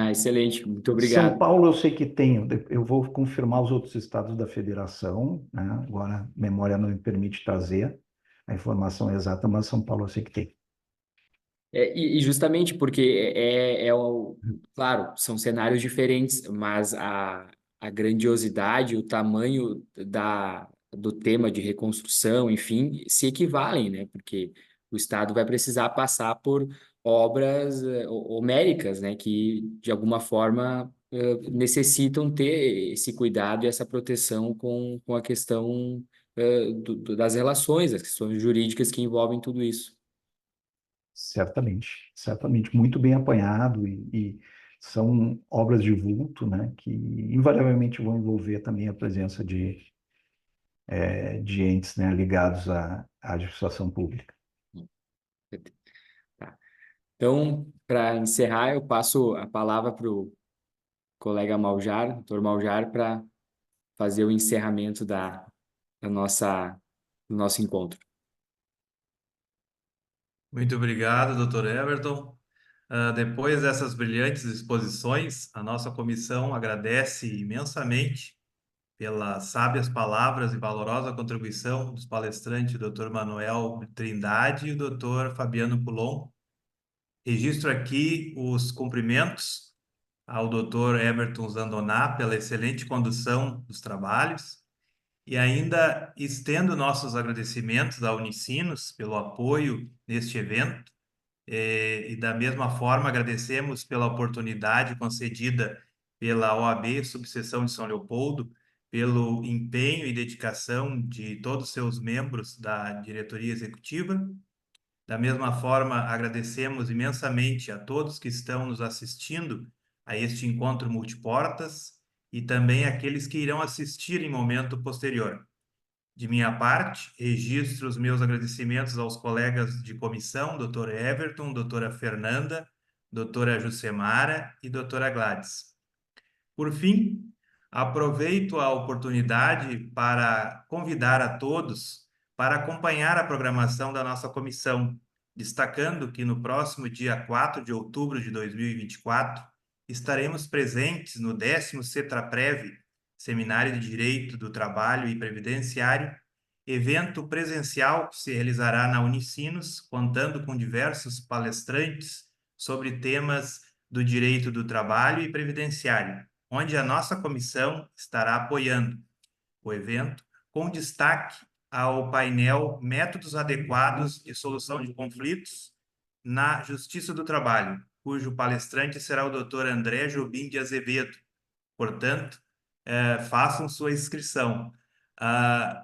Excelente, muito São obrigado. Paulo, eu sei que tem, eu vou confirmar os outros estados da federação, né? Agora, a memória não me permite trazer a informação exata, mas São Paulo eu sei que tem. E justamente porque claro, são cenários diferentes, mas a grandiosidade, o tamanho do tema de reconstrução, enfim, se equivalem, né? Porque o Estado vai precisar passar por obras homéricas, né? Que, de alguma forma, necessitam ter esse cuidado e essa proteção com a questão das relações, as questões jurídicas que envolvem tudo isso. Certamente, certamente, muito bem apanhado e são obras de vulto, né? Que invariavelmente vão envolver também a presença de entes, né, ligados à administração pública. Tá. Então, para encerrar, eu passo a palavra para o colega Maljar, doutor Maljar, para fazer o encerramento do nosso encontro. Muito obrigado, doutor Everton. Depois dessas brilhantes exposições, a nossa comissão agradece imensamente pelas sábias palavras e valorosa contribuição dos palestrantes, Dr. Manuel Trindade e o Dr. Fabiano Pulon. Registro aqui os cumprimentos ao Dr. Everton Zandoná pela excelente condução dos trabalhos e ainda estendo nossos agradecimentos à Unicinos pelo apoio neste evento. E da mesma forma agradecemos pela oportunidade concedida pela OAB Subseção de São Leopoldo, pelo empenho e dedicação de todos os seus membros da diretoria executiva. Da mesma forma, agradecemos imensamente a todos que estão nos assistindo a este encontro multiportas e também aqueles que irão assistir em momento posterior. De minha parte, registro os meus agradecimentos aos colegas de comissão, Dr. Everton, doutora Fernanda, doutora Jucemara e doutora Gladys. Por fim, aproveito a oportunidade para convidar a todos para acompanhar a programação da nossa comissão, destacando que no próximo dia 4 de outubro de 2024 estaremos presentes no 10º CETRAPREV, Seminário de Direito do Trabalho e Previdenciário, evento presencial que se realizará na Unicinos, contando com diversos palestrantes sobre temas do direito do trabalho e previdenciário, onde a nossa comissão estará apoiando o evento, com destaque ao painel Métodos Adequados de Solução de Conflitos na Justiça do Trabalho, cujo palestrante será o Dr. André Jobim de Azevedo. Portanto, façam sua inscrição.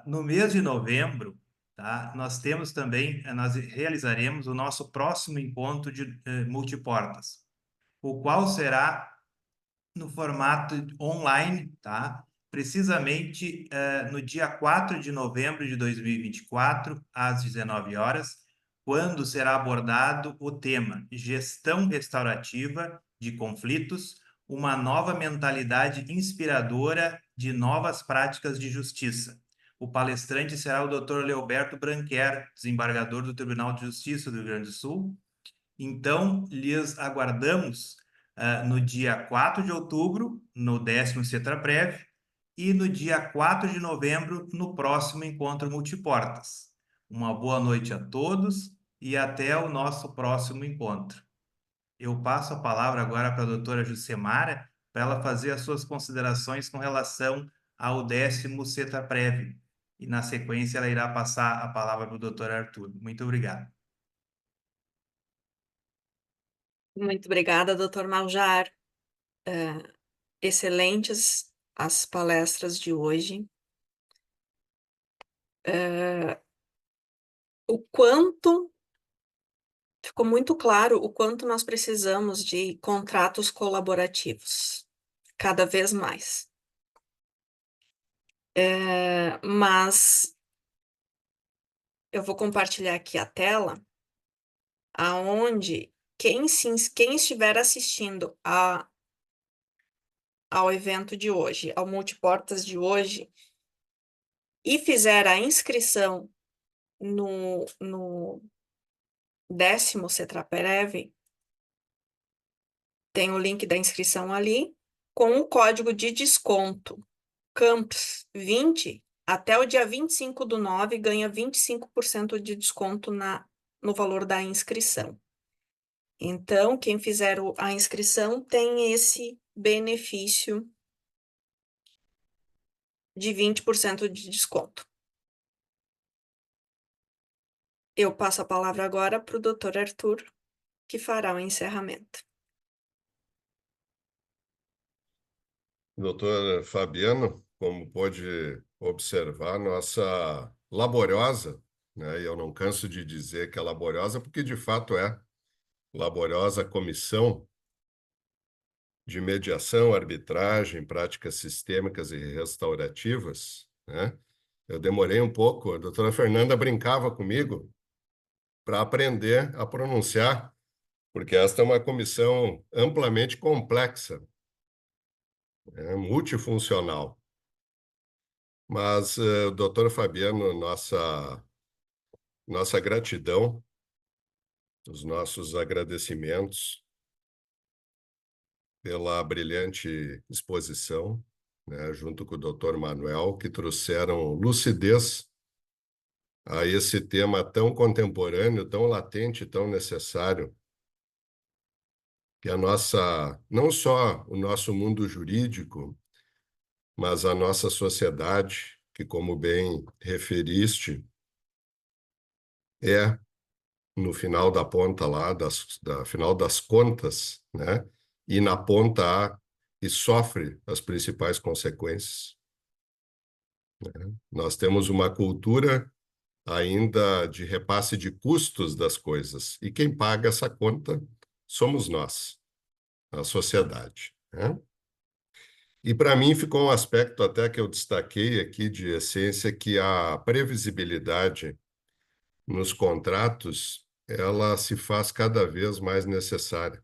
No mês de novembro, tá, nós temos também, nós realizaremos o nosso próximo encontro de multiportas, o qual será no formato online, tá? Precisamente no dia 4 de novembro de 2024, às 19 horas, quando será abordado o tema Gestão Restaurativa de Conflitos, uma nova mentalidade inspiradora de novas práticas de justiça. O palestrante será o Dr. Leoberto Branquer, desembargador do Tribunal de Justiça do Rio Grande do Sul. Então, lhes aguardamos no dia 4 de outubro, no 10º CETRAPREV, e no dia 4 de novembro, no próximo Encontro Multiportas. Uma boa noite a todos e até o nosso próximo encontro. Eu passo a palavra agora para a doutora Jucemara, para ela fazer as suas considerações com relação ao 10º CETRAPREV. E, na sequência, ela irá passar a palavra para o doutor Arthur. Muito obrigado. Muito obrigada, doutor Maljar. Excelentes as palestras de hoje. O quanto ficou muito claro o quanto nós precisamos de contratos colaborativos, cada vez mais. Mas eu vou compartilhar aqui a tela, aonde quem estiver assistindo ao evento de hoje, ao Multiportas de hoje, e fizer a inscrição no 10º CETRAPREV, tem o link da inscrição ali, com o código de desconto CAMPS20, até o dia 25/9, ganha 25% de desconto no valor da inscrição. Então, quem fizer a inscrição tem esse benefício de 20% de desconto. Eu passo a palavra agora para o Dr. Arthur, que fará o encerramento. Doutor Fabiano, como pôde observar, nossa laboriosa, né, e eu não canso de dizer que é laboriosa, porque de fato é laboriosa comissão de mediação, arbitragem, práticas sistêmicas e restaurativas, né? Eu demorei um pouco, a doutora Fernanda brincava comigo para aprender a pronunciar, porque esta é uma comissão amplamente complexa, multifuncional. Mas, doutor Fabiano, nossa gratidão, os nossos agradecimentos pela brilhante exposição, né, junto com o doutor Manuel, que trouxeram lucidez a esse tema tão contemporâneo, tão latente, tão necessário, que não só o nosso mundo jurídico, mas a nossa sociedade, que, como bem referiste, no final da ponta lá, final das contas, né? E na ponta A, e sofre as principais consequências. Né? Nós temos uma cultura ainda de repasse de custos das coisas, e quem paga essa conta somos nós, a sociedade. Né? E para mim ficou um aspecto até que eu destaquei aqui de essência, que a previsibilidade nos contratos, ela se faz cada vez mais necessária.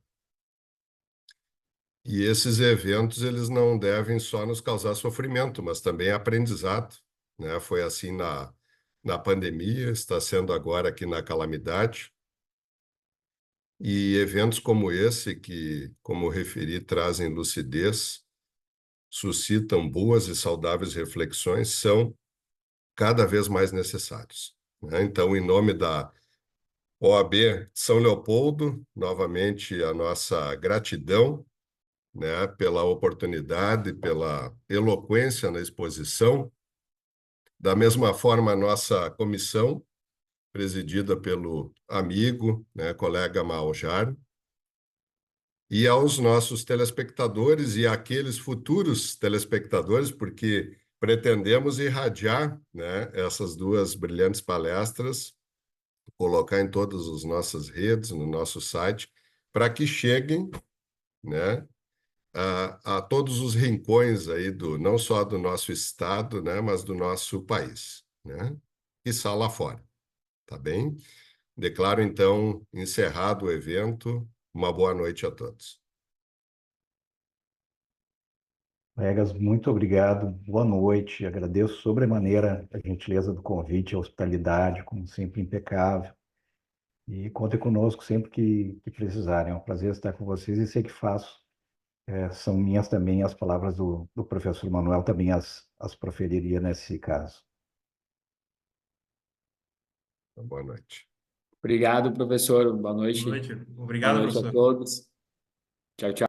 E esses eventos, eles não devem só nos causar sofrimento, mas também aprendizado, né? Foi assim na pandemia, está sendo agora aqui na calamidade. E eventos como esse, que, como eu referi, trazem lucidez, suscitam boas e saudáveis reflexões, são cada vez mais necessários, né? Então, em nome da OAB São Leopoldo, novamente a nossa gratidão, né, pela oportunidade, pela eloquência na exposição. Da mesma forma, a nossa comissão, presidida pelo amigo, né, colega Maljar, e aos nossos telespectadores e àqueles futuros telespectadores, porque pretendemos irradiar, né, essas duas brilhantes palestras, colocar em todas as nossas redes, no nosso site, para que cheguem, né, a todos os rincões aí não só do nosso estado, né, mas do nosso país, né? Quiçá lá fora, tá bem? Declaro então encerrado o evento. Uma boa noite a todos. Colegas, muito obrigado, boa noite. Agradeço sobremaneira a gentileza do convite, a hospitalidade, como sempre, impecável. E contem conosco sempre que precisarem. É um prazer estar com vocês e sei que faço. São minhas também as palavras do professor Manuel, também as proferiria nesse caso. Boa noite. Obrigado, professor. Boa Boa noite. noite. Boa Obrigado, noite a professor. todos. Tchau, tchau.